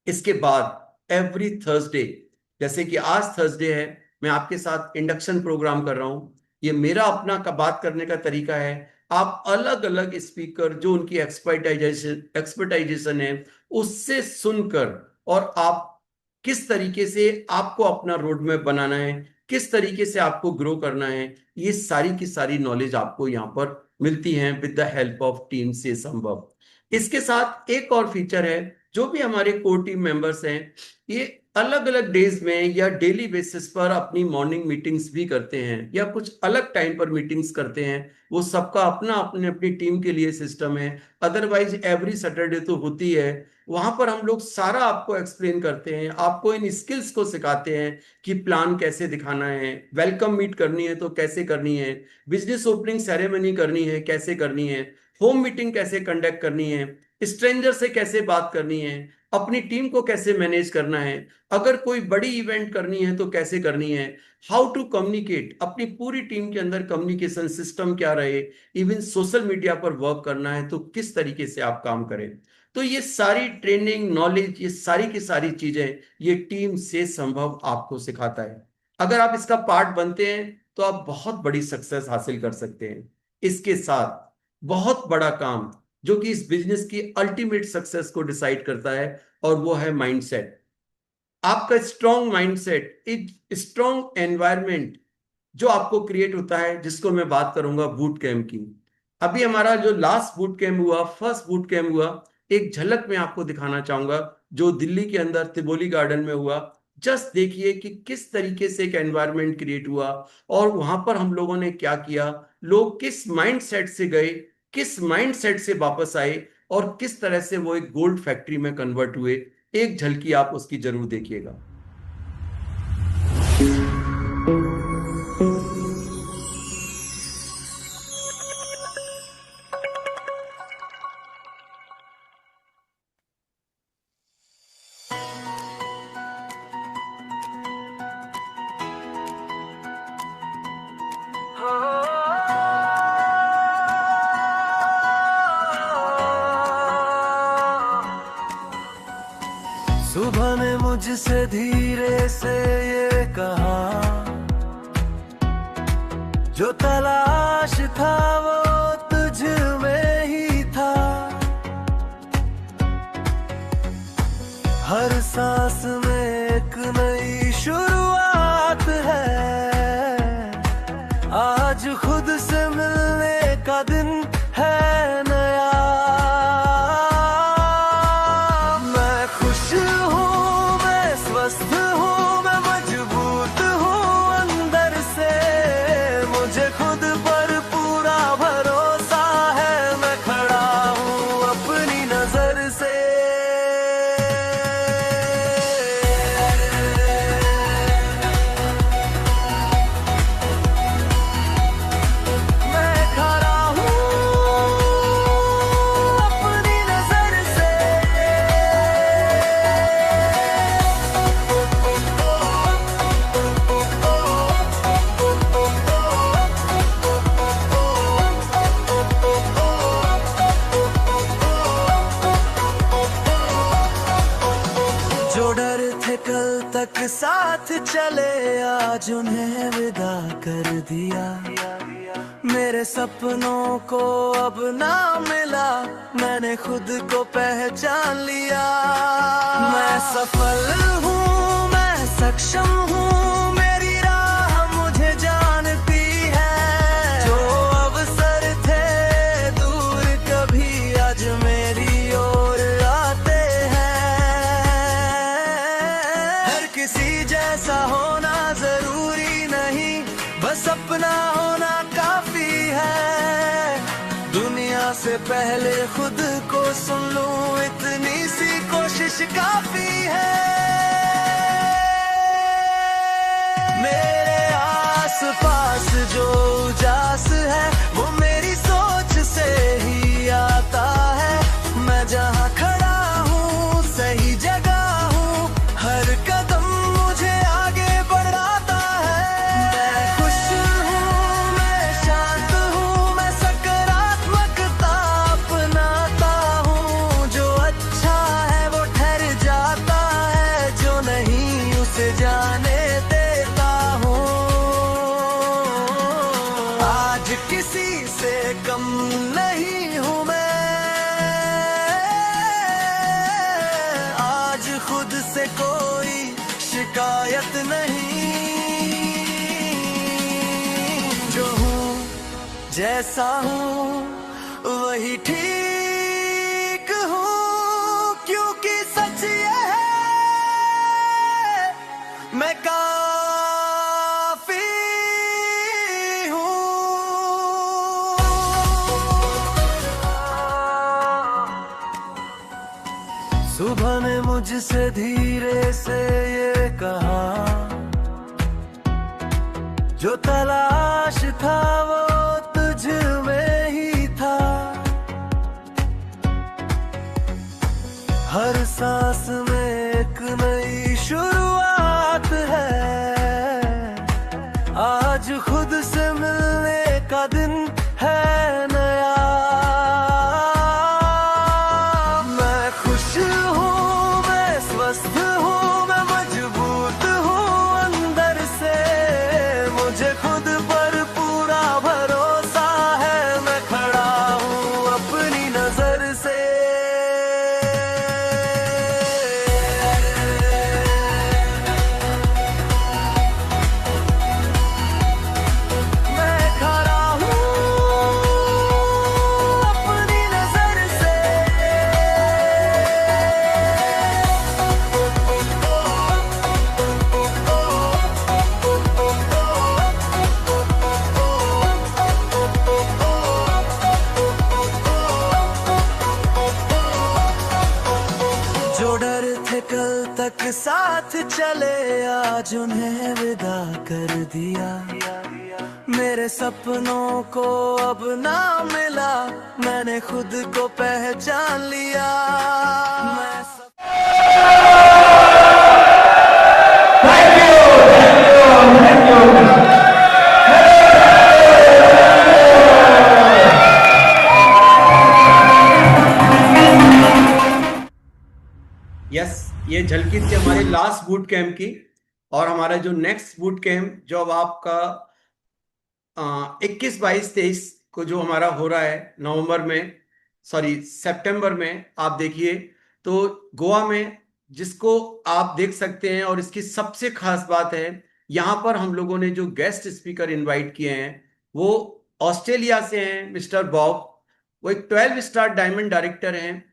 इसके बाद एवरी थर्सडे, जैसे कि आज थर्सडे है, मैं आपके साथ इंडक्शन प्रोग्राम कर रहा हूं। ये मेरा अपना का बात करने का तरीका है। आप अलग अलग स्पीकर जो उनकी एक्सपर्टाइजेशन है उससे सुनकर, और आप किस तरीके से आपको अपना रोड मैप बनाना है, किस तरीके से आपको ग्रो करना है, ये सारी की सारी नॉलेज आपको यहाँ पर मिलती है with the help of team से संभव। इसके साथ एक और फीचर है, जो भी हमारे कोर टीम मेंबर्स हैं, ये अलग अलग डेज में या डेली बेसिस पर अपनी मॉर्निंग मीटिंग्स भी करते हैं या कुछ अलग टाइम पर मीटिंग्स करते हैं। वो सबका अपना अपने अपनी टीम के लिए सिस्टम है। अदरवाइज एवरी सैटरडे तो होती है। वहां पर हम लोग सारा आपको एक्सप्लेन करते हैं, आपको इन स्किल्स को सिखाते हैं कि प्लान कैसे दिखाना है, वेलकम मीट करनी है तो कैसे करनी है, बिजनेस ओपनिंग सेरेमनी करनी है कैसे करनी है, होम मीटिंग कैसे कंडक्ट करनी है, स्ट्रेंजर से कैसे बात करनी है, अपनी टीम को कैसे मैनेज करना है, अगर कोई बड़ी इवेंट करनी है तो कैसे करनी है, हाउ टू कम्युनिकेट, अपनी पूरी टीम के अंदर कम्युनिकेशन सिस्टम क्या रहे, इवन सोशल मीडिया पर वर्क करना है तो किस तरीके से आप काम करें। तो ये सारी ट्रेनिंग नॉलेज, ये सारी की सारी चीजें ये टीम से संभव आपको सिखाता है। अगर आप इसका पार्ट बनते हैं तो आप बहुत बड़ी सक्सेस हासिल कर सकते हैं। इसके साथ बहुत बड़ा काम जो कि इस बिजनेस की अल्टीमेट सक्सेस को डिसाइड करता है, और वो है माइंडसेट। आपका स्ट्रॉन्ग माइंडसेट, एक स्ट्रॉन्ग एनवायरनमेंट जो आपको क्रिएट होता है, जिसको मैं बात करूंगा बूट कैंप की। अभी हमारा जो लास्ट बूट कैंप हुआ, फर्स्ट बूट कैंप हुआ, एक झलक मैं आपको दिखाना चाहूंगा, जो दिल्ली के अंदर तिबोली गार्डन में हुआ। जस्ट देखिए कि किस तरीके से एक एनवायरनमेंट क्रिएट हुआ और वहां पर हम लोगों ने क्या किया, लोग किस माइंड सेट से गए, किस माइंड सेट से वापस आए, और किस तरह से वो एक गोल्ड फैक्ट्री में कन्वर्ट हुए। एक झलकी आप उसकी जरूर देखिएगा। सुबह ने मुझसे धीरे से ये कहा, जो तलाश था वो तुझ में ही था। हर सांस में एक नई शुरुआत है, आज खुद से मिलने का दिन है नया। मैं खुश हूँ, मैं स्वस्थ हूँ, मैं मजबूत हूँ अंदर से। मुझे खुद पर पूरा भरोसा है, मैं खड़ा हूँ अपनी नजर से। मैं खड़ा हूँ अपनी नजर से। जो डर थे कल तक साथ चले, आज उन्हें विदा कर दिया। मेरे सपनों को अब ना मिला, मैंने खुद को पहचान लिया। मैं सफल हूँ, मैं सक्षम हूँ, मेरी राह मुझे जानती है। जो अवसर थे दूर कभी आज मेरी ओर आते हैं। हर किसी जैसा होना जरूरी नहीं, बस अपना होना काफी है। दुनिया से पहले खुद को सुन लूं, इतनी सी कोशिश काफी है। मेरे आसपास जो उजास है, वो मेरी सोच से ही आता है। मैं जहाँ खड़ा हूँ सही जगह हूँ, हर कदम मुझे आगे बढ़ाता है। मैं खुश हूँ, मैं शांत हूँ, मैं सकारात्मकता अपनाता हूँ। जो अच्छा है वो ठहर जाता है, जो नहीं उसे जाने देता हूँ। आज किसी से कम नहीं हूँ मैं, आज खुद से कोई शिकायत नहीं। जो हूँ जैसा हूँ वही ठीक हूँ, क्योंकि सच ये है मैं काफी हूँ। सुबह ने मुझसे धीरे से ये कहा, जो तलाश था वो तुझ में ही था। हर सांस में एक नई शुरुआत है, आज खुद से मिलने का दिन है नया। मैं खुश हूँ, मैं स्वस्थ हूँ, मैं मजबूत हूँ अंदर से। मुझे खुद पर साथ चले आज उन्हें विदा कर दिया। मेरे सपनों को अब ना मिला, मैंने खुद को पहचान लिया। मैं यस, ये झलकी थी हमारे लास्ट बूट कैंप की। और हमारा जो नेक्स्ट बूट कैंप जो अब आपका 21, 22, 23 को जो हमारा हो रहा है नवंबर में, सॉरी सितंबर में, आप देखिए तो गोवा में, जिसको आप देख सकते हैं। और इसकी सबसे खास बात है, यहाँ पर हम लोगों ने जो गेस्ट स्पीकर इनवाइट किए हैं वो ऑस्ट्रेलिया से हैं, मिस्टर बॉब। वो एक 12 स्टार डायमंड डायरेक्टर हैं।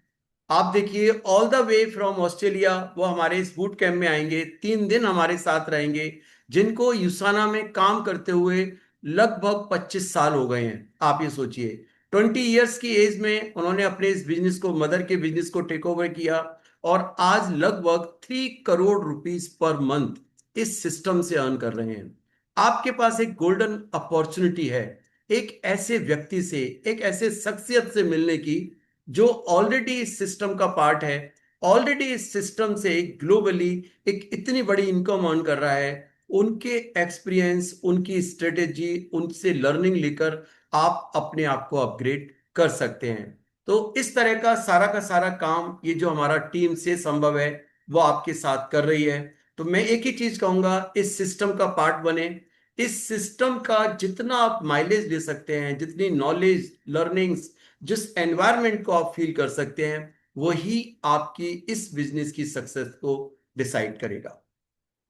आप देखिए all the way from Australia वो हमारे इस बूट कैंप में आएंगे, 3 दिन हमारे साथ रहेंगे, जिनको यूसाना में काम करते हुए लगभग 25 साल हो गए हैं। आप ये सोचिए, 20 इयर्स की एज में उन्होंने अपने इस बिजनेस को, मदर के बिजनेस को टेक ओवर किया। और आज लगभग 3 करोड़ रुपीस पर मंथ इस सिस्टम से अर्न कर रहे हैं। आपके पास एक गोल्डन अपॉर्चुनिटी है एक ऐसे व्यक्ति से, एक ऐसे शख्सियत से मिलने की जो ऑलरेडी इस सिस्टम का पार्ट है, ऑलरेडी इस सिस्टम से ग्लोबली एक इतनी बड़ी इनकम अर्न कर रहा है। उनके एक्सपीरियंस, उनकी स्ट्रेटेजी, उनसे लर्निंग लेकर आप अपने आप को अपग्रेड कर सकते हैं। तो इस तरह का सारा काम ये जो हमारा टीम से संभव है वो आपके साथ कर रही है। तो मैं एक ही चीज कहूंगा, इस सिस्टम का पार्ट बने। इस सिस्टम का जितना आप माइलेज ले सकते हैं, जितनी नॉलेज, लर्निंग्स, जिस एनवायरनमेंट को आप फील कर सकते हैं, वही आपकी इस बिजनेस की सक्सेस को डिसाइड करेगा।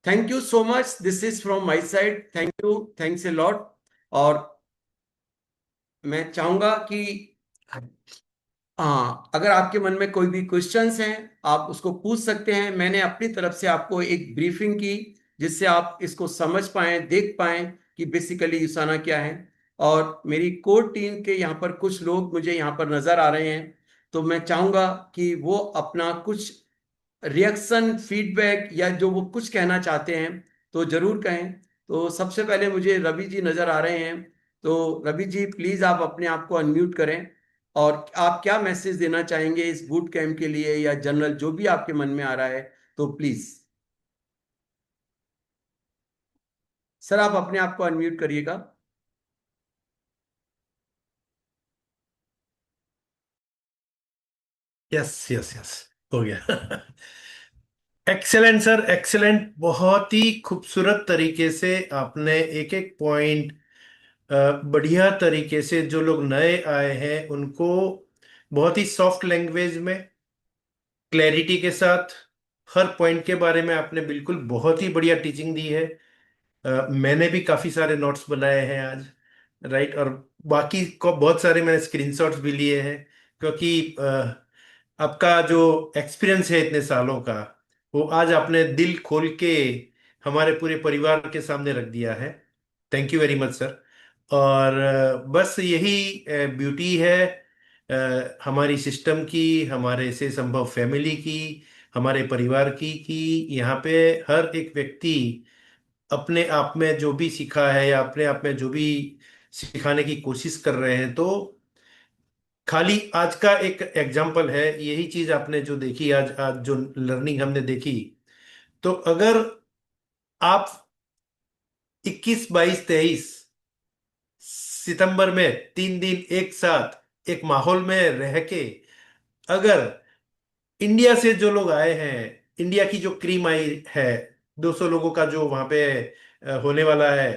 Thank you so much, this is from my side. Thank you, thanks a lot. और मैं चाहूंगा कि हाँ, अगर आपके मन में कोई भी क्वेश्चंस हैं आप उसको पूछ सकते हैं। मैंने अपनी तरफ से आपको एक ब्रीफिंग की जिससे आप इसको समझ पाएं, देख पाएं कि बेसिकली यूसाना क्या है। और मेरी कोर टीम के यहाँ पर कुछ लोग मुझे यहाँ पर नजर आ रहे हैं, तो मैं चाहूंगा कि वो अपना कुछ रिएक्शन, फीडबैक या जो वो कुछ कहना चाहते हैं तो जरूर कहें। तो सबसे पहले मुझे रवि जी नजर आ रहे हैं, तो रवि जी प्लीज आप अपने आप को अनम्यूट करें और आप क्या मैसेज देना चाहेंगे इस बूट कैंप के लिए या जनरल जो भी आपके मन में आ रहा है, तो प्लीज सर आप अपने आप को अनम्यूट करिएगा। यस यस यस, हो गया। Excellent sir, excellent. बहुत ही खूबसूरत तरीके से आपने एक एक पॉइंट बढ़िया तरीके से, जो लोग नए आए हैं उनको बहुत ही सॉफ्ट लैंग्वेज में, क्लैरिटी के साथ, हर पॉइंट के बारे में आपने बिल्कुल बहुत ही बढ़िया टीचिंग दी है। मैंने भी काफी सारे नोट्स बनाए हैं आज, राइट। और बाकी को बहुत सारे मैंने स्क्रीनशॉट्स भी लिए हैं, क्योंकि आपका जो एक्सपीरियंस है इतने सालों का, वो आज आपने दिल खोल के हमारे पूरे परिवार के सामने रख दिया है। Thank you very much sir. और बस यही ब्यूटी है हमारी सिस्टम की, हमारे से संभव फैमिली की, हमारे परिवार की, कि यहाँ पे हर एक व्यक्ति अपने आप में जो भी सीखा है या अपने आप में जो भी सिखाने की कोशिश कर रहे हैं। तो खाली आज का एक एग्जाम्पल है, यही चीज आपने जो देखी आज, आज जो लर्निंग हमने देखी, तो अगर आप 21, 22, 23 सितंबर में 3 दिन एक साथ एक माहौल में रह के, अगर इंडिया से जो लोग आए हैं, इंडिया की जो क्रीम आई है, 200 लोगों का जो वहां पे होने वाला है,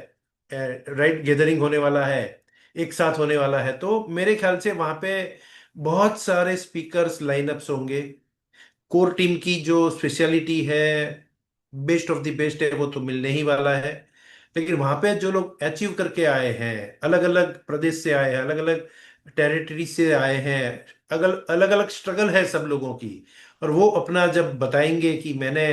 राइट, गैदरिंग होने वाला है, एक साथ होने वाला है, तो मेरे ख्याल से वहां पे बहुत सारे स्पीकर्स लाइनअप्स होंगे। कोर टीम की जो स्पेशलिटी है, बेस्ट ऑफ द बेस्ट है, वो तो मिलने ही वाला है। लेकिन वहां पे जो लोग अचीव करके आए हैं, अलग अलग प्रदेश से आए हैं, अलग अलग टेरिटरी से आए हैं, अलग अलग अलग स्ट्रगल है सब लोगों की, और वो अपना जब बताएंगे कि मैंने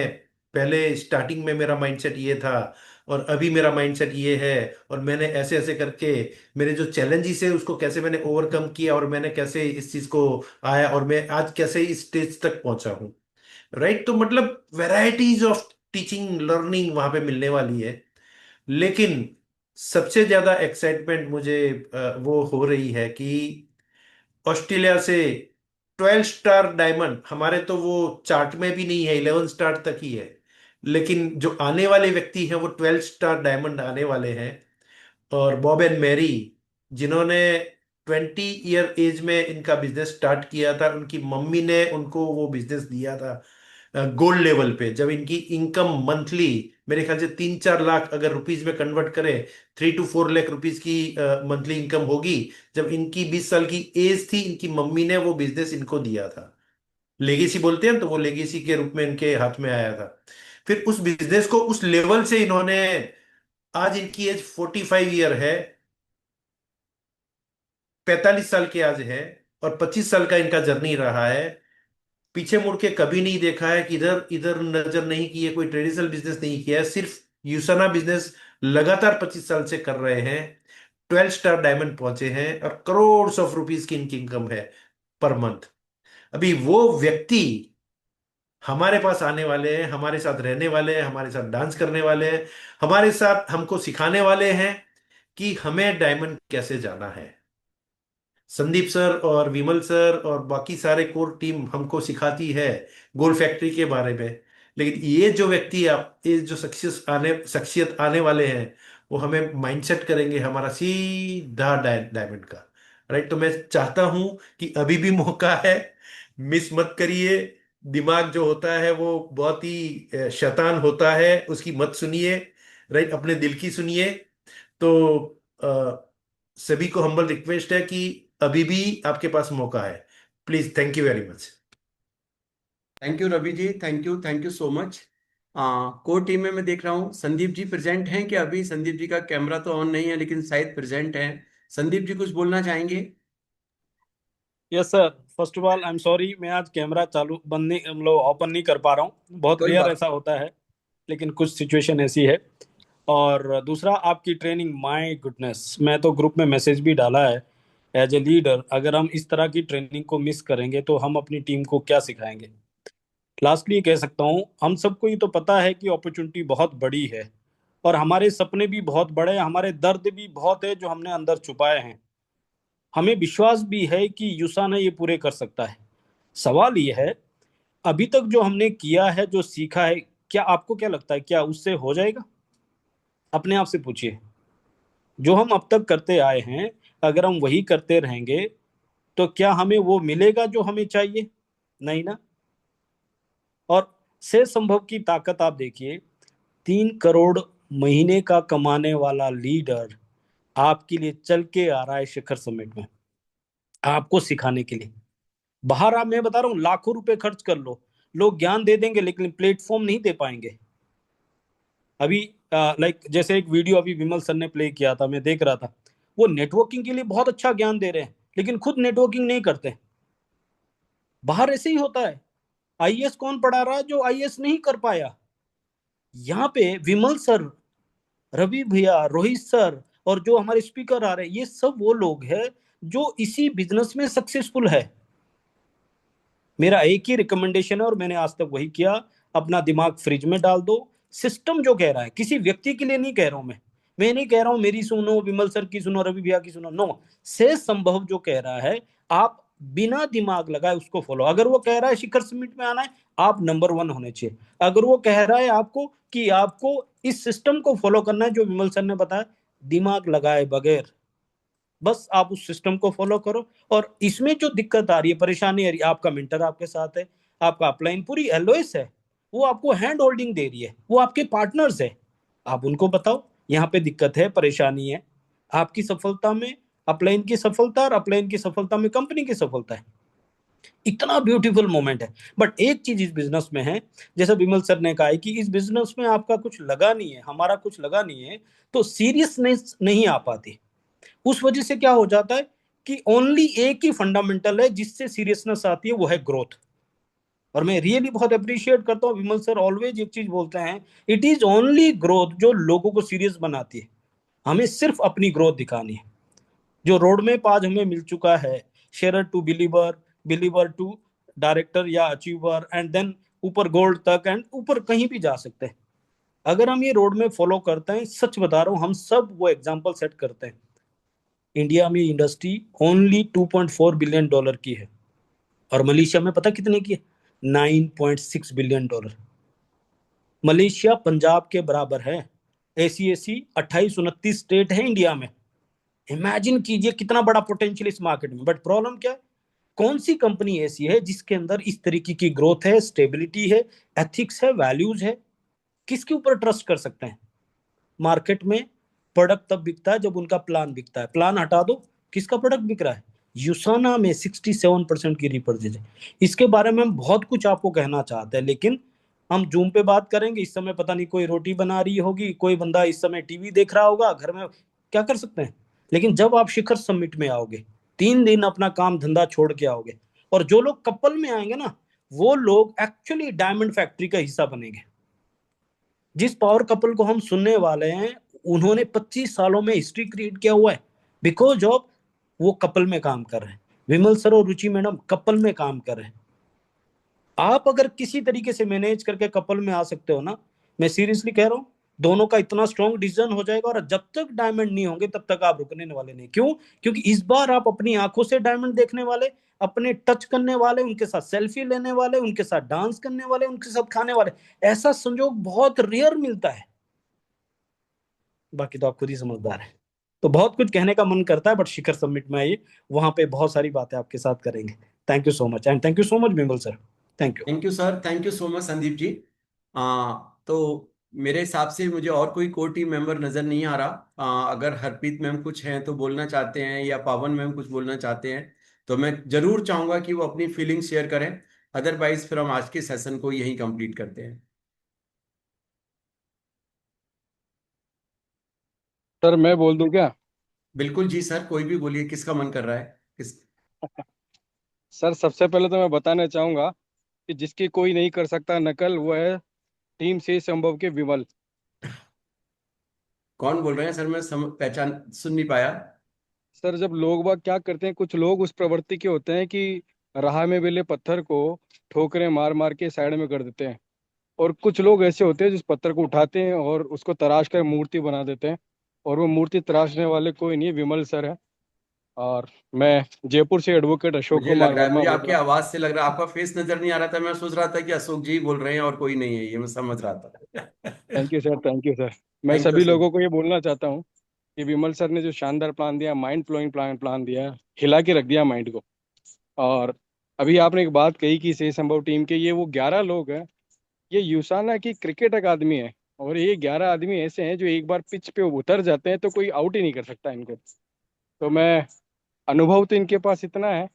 पहले स्टार्टिंग में मेरा माइंडसेट ये था और अभी मेरा माइंडसेट ये है, और मैंने ऐसे ऐसे करके मेरे जो चैलेंजेस है उसको कैसे मैंने ओवरकम किया, और मैंने कैसे इस चीज को आया, और मैं आज कैसे इस स्टेज तक पहुंचा हूँ, राइट। तो मतलब वेराइटीज ऑफ टीचिंग लर्निंग वहां पे मिलने वाली है। लेकिन सबसे ज्यादा एक्साइटमेंट मुझे वो हो रही है कि ऑस्ट्रेलिया से 12 स्टार डायमंड, हमारे तो वो चार्ट में भी नहीं है, 11 स्टार तक ही है। लेकिन जो आने वाले व्यक्ति हैं वो 12 स्टार डायमंड आने वाले हैं। और बॉब एंड मैरी, जिन्होंने 20 ईयर एज में इनका बिजनेस स्टार्ट किया था, उनकी मम्मी ने उनको वो बिजनेस दिया था गोल्ड लेवल पे। जब इनकी इनकम मंथली मेरे ख्याल से 3-4 लाख अगर रुपीज में कन्वर्ट करें, 3 to 4 लाख रुपीज की मंथली इनकम होगी। जब इनकी 20 साल की एज थी, इनकी मम्मी ने वो बिजनेस इनको दिया था। लेगेसी बोलते हैं, तो वो लेगेसी के रूप में इनके हाथ में आया था। फिर उस बिजनेस को उस लेवल से इन्होंने, आज इनकी एज 45 ईयर है, 45 साल के आज है, और 25 साल का इनका जर्नी रहा है। पीछे मुड़ के कभी नहीं देखा है कि इधर इधर नजर नहीं की है, कोई ट्रेडिशनल बिजनेस नहीं किया है, सिर्फ यूसना बिजनेस लगातार 25 साल से कर रहे हैं। 12 स्टार डायमंड पहुंचे हैं और करोड़ ऑफ रुपीज की इनकी इनकम है पर मंथ। अभी वो व्यक्ति हमारे पास आने वाले हैं, हमारे साथ रहने वाले हैं, हमारे साथ डांस करने वाले हैं, हमारे साथ हमको सिखाने वाले हैं कि हमें डायमंड कैसे जाना है। संदीप सर और विमल सर और बाकी सारे कोर टीम हमको सिखाती है गोल फैक्ट्री के बारे में। लेकिन ये जो व्यक्ति, आप ये जो शख्सियत आने वाले हैं, वो हमें माइंडसेट करेंगे हमारा सीधा डायमंड का। राइट। तो मैं चाहता हूं कि अभी भी मौका है, मिस मत करिए। दिमाग जो होता है वो बहुत ही शैतान होता है, उसकी मत सुनिए। राइट, अपने दिल की सुनिए। तो सभी को हम्बल रिक्वेस्ट है कि अभी भी आपके पास मौका है। Please, thank you very much. Thank you Ravi ji, thank you so much. Core team में मैं देख रहा हूँ संदीप जी प्रेजेंट हैं कि अभी? संदीप जी का कैमरा तो ऑन नहीं है लेकिन शायद प्रेजेंट हैं। संदीप जी कुछ बोलना चाहेंगे? Yes sir, first of all I am sorry, मैं आज कैमरा चालू बंद नहीं, हम लोग ओपन नहीं कर पा रहा हूँ। बहुत कोई रेयर बात। ऐसा होता है, लेकिन कुछ सिचुएशन ऐसी है। और दूसरा, आपकी ट्रेनिंग, माय गुडनेस, मैं तो ग्रुप में मैसेज भी डाला है। एज ए लीडर, अगर हम इस तरह की ट्रेनिंग को मिस करेंगे तो हम अपनी टीम को क्या सिखाएंगे। लास्टली कह सकता हूँ, हम सबको ये तो पता है कि अपॉर्चुनिटी बहुत बड़ी है, और हमारे सपने भी बहुत बड़े हैं, हमारे दर्द भी बहुत है जो हमने अंदर छुपाए हैं। हमें विश्वास भी है कि यूसाना ये पूरे कर सकता है। सवाल ये है, अभी तक जो हमने किया है, जो सीखा है, क्या आपको क्या लगता है, क्या उससे हो जाएगा? अपने आप से पूछिए। जो हम अब तक करते आए हैं, अगर हम वही करते रहेंगे तो क्या हमें वो मिलेगा जो हमें चाहिए? नहीं ना। और से संभव की ताकत आप देखिए, 3 करोड़ महीने का कमाने वाला लीडर आपके लिए चल के आ रहा है शिखर समिट में, आपको सिखाने के लिए। बाहर आप, मैं बता रहा हूँ, लाखों रुपए खर्च कर लो, लोग ज्ञान दे देंगे लेकिन प्लेटफॉर्म नहीं दे पाएंगे। अभी लाइक जैसे एक वीडियो अभी विमल सर ने प्ले किया था, मैं देख रहा था, वो नेटवर्किंग के लिए बहुत अच्छा ज्ञान दे रहे हैं लेकिन खुद नेटवर्किंग नहीं करते। बाहर ऐसे ही होता है। आईएएस कौन पढ़ा रहा है जो आईएएस नहीं कर पाया? यहाँ पे विमल सर, रवि भैया, रोहित सर, और जो हमारे स्पीकर आ रहे हैं, ये सब वो लोग हैं जो इसी बिजनेस में सक्सेसफुल है। मेरा एक ही रिकमेंडेशन है और मैंने आज तक वही किया, अपना दिमाग फ्रिज में डाल दो। सिस्टम जो कह रहा है, किसी व्यक्ति के लिए नहीं कह रहा हूं मैं नहीं कह रहा हूं मेरी सुनो, विमल सर की सुनो, रवि भैया की सुनो, नो। से संभव जो कह रहा है, आप बिना दिमाग लगाए उसको फॉलो। अगर वो कह रहा है शिखर समिट में आना है, आप नंबर 1 होने चाहिए। अगर वो कह रहा है आपको कि आपको इस सिस्टम को फॉलो करना है जो विमल सर ने बताया, दिमाग लगाए बगैर बस आप उस सिस्टम को फॉलो करो। और इसमें जो दिक्कत आ रही है, परेशानी आ रही है, आपका मेंटर आपके साथ है, आपका अपलाइन पूरी एलओएस है, वो आपको हैंड होल्डिंग दे रही है, वो आपके पार्टनर्स है। आप उनको बताओ यहाँ पे दिक्कत है, परेशानी है। आपकी सफलता में अपलाइन की सफलता, और अपलाइन की सफलता में कंपनी की सफलता है। इतना ब्यूटीफुल मोमेंट है। बट एक चीज इस बिजनेस में है, जैसा विमल सर ने कहा है कि इस बिजनेस में आपका कुछ लगा नहीं है, हमारा कुछ लगा नहीं है, तो सीरियसनेस नहीं आ पाती। उस वजह से क्या हो जाता है कि ओनली एक ही फंडामेंटल है जिससे सीरियसनेस आती है, वो है ग्रोथ। और मैं रियली बहुत अप्रिशिएट करता हूँ, विमल सर ऑलवेज एक चीज बोलते हैं, इट इज ओनली ग्रोथ जो लोगों को सीरियस बनाती है। हमें सिर्फ अपनी ग्रोथ दिखानी है। जो रोड मैप आज हमें मिल चुका है, share to believer, believer to director या अचीवर, एंड देन ऊपर गोल्ड तक, एंड ऊपर कहीं भी जा सकते हैं। अगर हम ये रोड में फॉलो करते हैं, सच बता रहा हूँ, हम सब वो एग्जाम्पल सेट करते हैं, इंडिया में इंडस्ट्री ओनली $2.4 बिलियन की है, और मलेशिया में पता कितने की है? $9.6 बिलियन। मलेशिया पंजाब के बराबर है। एसी 28-29 स्टेट है इंडिया में। इमेजिन कीजिए कितना बड़ा पोटेंशियल इस मार्केट में। बट प्रॉब्लम क्या है? कौन सी कंपनी ऐसी है जिसके अंदर इस तरीके की ग्रोथ है, स्टेबिलिटी है, एथिक्स है, वैल्यूज है? किसके ऊपर ट्रस्ट कर सकते हैं? मार्केट में प्रोडक्ट तब बिकता है जब उनका प्लान बिकता है। प्लान हटा दो, किसका प्रोडक्ट बिक रहा है? यूसाना में 67% की रिपर्चेज है। इसके बारे में हम बहुत कुछ आपको कहना चाहते हैं, लेकिन हम जूम पे बात करेंगे। इस समय पता नहीं कोई रोटी बना रही होगी, कोई बंदा इस समय टीवी देख रहा होगा घर में, क्या कर सकते हैं? लेकिन जब आप शिखर समिट में आओगे, 3 दिन अपना काम धंधा छोड़ के आओगे, और जो लोग कपल में आएंगे ना, वो लोग एक्चुअली डायमंड फैक्ट्री का हिस्सा बनेंगे। जिस पावर कपल को हम सुनने वाले हैं, उन्होंने 25 सालों में हिस्ट्री क्रिएट किया हुआ है, बिकॉज ऑफ वो कपल में काम कर रहे हैं। विमल सर और रुचि मैडम कपल में काम कर रहे हैं। आप अगर किसी तरीके से मैनेज करके कपल में आ सकते हो ना, मैं सीरियसली कह रहा हूं, दोनों का इतना स्ट्रॉन्ग डिसीजन हो जाएगा, और जब तक डायमंड नहीं होंगे तब तक आप रुकने वाले नहीं। क्यों? क्योंकि इस बार आप अपनी आंखों से डायमंड देखने वाले, अपने टच करने वाले, उनके साथ सेल्फी लेने वाले, उनके साथ डांस करने वाले, उनके साथ खाने वाले। ऐसा संजोग बहुत रेयर मिलता है। बाकी तो आप खुद ही समझदार हैं। तो बहुत कुछ कहने का मन करता है, बट शिखर समिट में आइए, वहां पे बहुत सारी बातें आपके साथ करेंगे। Thank you so much, and thank you so much Bimal sir. Thank you. Thank you sir, thank you so much Sandeep ji. तो मेरे हिसाब से मुझे और कोई कोर टीम मेंबर नजर नहीं आ रहा। अगर हरप्रीत मैम कुछ हैं तो बोलना चाहते हैं, या पावन मैम कुछ बोलना चाहते हैं, तो मैं जरूर चाहूंगा कि वो अपनी फीलिंग शेयर करें। अदरवाइज फिर हम आज के सेशन को यहीं कंप्लीट करते हैं। सर मैं बोल दूं क्या? बिल्कुल जी सर, कोई भी बोलिए, किसका मन कर रहा है किस। सर सबसे पहले तो मैं बताना चाहूंगा कि जिसकी कोई नहीं कर सकता नकल वो है टीम से संभव के विमल। कौन बोल रहे हैं सर? मैं पहचान सुन नहीं पाया। सर जब लोग बाग क्या करते हैं, कुछ लोग उस प्रवृत्ति के होते हैं कि राह में मिले पत्थर को ठोकरें मार मार के साइड में कर देते हैं, और कुछ लोग ऐसे होते हैं जिस पत्थर को उठाते हैं और उसको तराश कर मूर्ति बना देते हैं। और वो मूर्ति तराशने वाले कोई नहीं, विमल सर है। और मैं जयपुर से एडवोकेट अशोक मुझे कुमार लग रहा है, वर्मा मुझे बोल आपकी रहा हूँ। आवाज से लग रहा है, आपका फेस नजर नहीं आ रहा था। मैं सोच रहा था कि अशोक जी बोल रहे हैं और कोई नहीं है, ये मैं समझ रहा था। Thank you sir, thank you sir. मैं थैंक यू सभी अशोक। लोगों को ये बोलना चाहता हूँ कि विमल सर ने जो शानदार प्लान दिया, माइंड ब्लोइंग प्लान दिया है, हिला के रख दिया माइंड को। और अभी आपने एक बात कही कि से संभव टीम के ये वो 11 लोग हैं, ये यूसाना की क्रिकेट अकादमी है। और ये 11 आदमी ऐसे हैं जो एक बार पिच पे उतर जाते हैं तो कोई आउट ही नहीं कर सकता इनको। तो मैं अनुभव तो इनके पास इतना है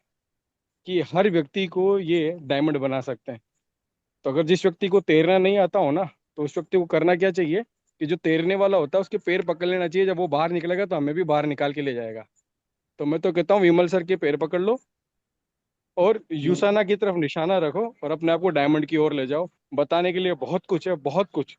कि हर व्यक्ति को ये डायमंड बना सकते हैं। तो अगर जिस व्यक्ति को तैरना नहीं आता हो ना, तो उस व्यक्ति को करना क्या चाहिए कि जो तैरने वाला होता है उसके पैर पकड़ लेना चाहिए। जब वो बाहर निकलेगा तो हमें भी बाहर निकाल के ले जाएगा। तो मैं तो कहता हूँ विमल सर के पैर पकड़ लो और यूसाना की तरफ निशाना रखो और अपने आप को डायमंड की ओर ले जाओ। बताने के लिए बहुत कुछ है, बहुत कुछ।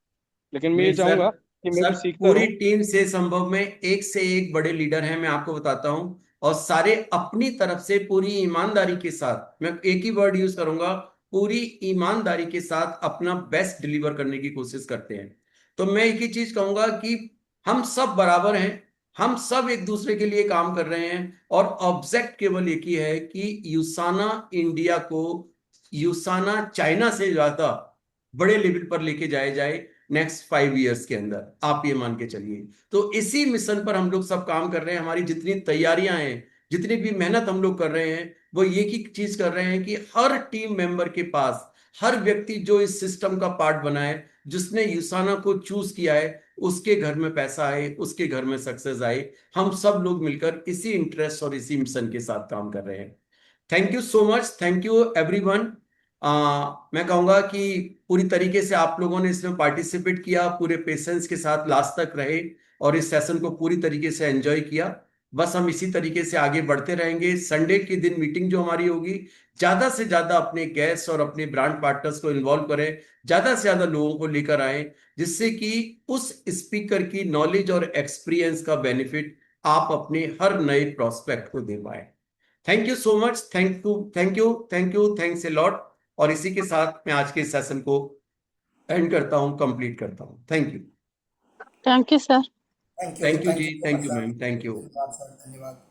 लेकिन मैं ये नहीं सर, चाहूंगा कि मैं सर भी सीखता पूरी रहूं। टीम से संभव में एक से एक बड़े लीडर हैं, मैं आपको बताता हूं। और सारे अपनी तरफ से पूरी ईमानदारी के साथ, मैं एक ही वर्ड यूज करूंगा, पूरी ईमानदारी के साथ अपना बेस्ट डिलीवर करने की कोशिश करते हैं। तो मैं एक ही चीज कहूंगा कि हम सब बराबर हैं, हम सब एक दूसरे के लिए काम कर रहे हैं, और ऑब्जेक्ट केवल एक ही है कि यूसाना इंडिया को, यूसाना चाइना से ज्यादा बड़े लेवल पर लेके जाए जाए नेक्स्ट 5 इयर्स के अंदर। आप ये मान के चलिए। तो इसी मिशन पर हम लोग सब काम कर रहे हैं। हमारी जितनी तैयारियां हैं, जितनी भी मेहनत हम लोग कर रहे हैं, वो एक ही चीज कर रहे हैं कि हर टीम मेंबर के पास, हर व्यक्ति जो इस सिस्टम का पार्ट बना है, जिसने यूसाना को चूज किया है, उसके घर में पैसा आए, उसके घर में सक्सेस आए। हम सब लोग मिलकर इसी इंटरेस्ट और इसी मिशन के साथ काम कर रहे हैं। Thank you so much, thank you everyone. मैं कहूंगा कि पूरी तरीके से आप लोगों ने इसमें पार्टिसिपेट किया, पूरे पेशेंस के साथ लास्ट तक रहे, और इस सेशन को पूरी तरीके से एंजॉय किया। बस हम इसी तरीके से आगे बढ़ते रहेंगे। संडे के दिन मीटिंग जो हमारी होगी, ज्यादा से ज्यादा अपने गेस्ट और अपने ब्रांड पार्टनर्स को इन्वॉल्व करें, ज्यादा से ज्यादा लोगों को लेकर आए, जिससे कि उस स्पीकर की नॉलेज और एक्सपीरियंस का बेनिफिट आप अपने हर नए प्रोस्पेक्ट को दे पाए। Thank you so much, thank you, thank you, thank you, thanks a lot. और इसी के साथ मैं आज के सेशन को एंड करता हूँ, कंप्लीट करता हूँ। Thank you. Thank you sir. Thank you ji, thank you ma'am, thank you. धन्यवाद सर, धन्यवाद।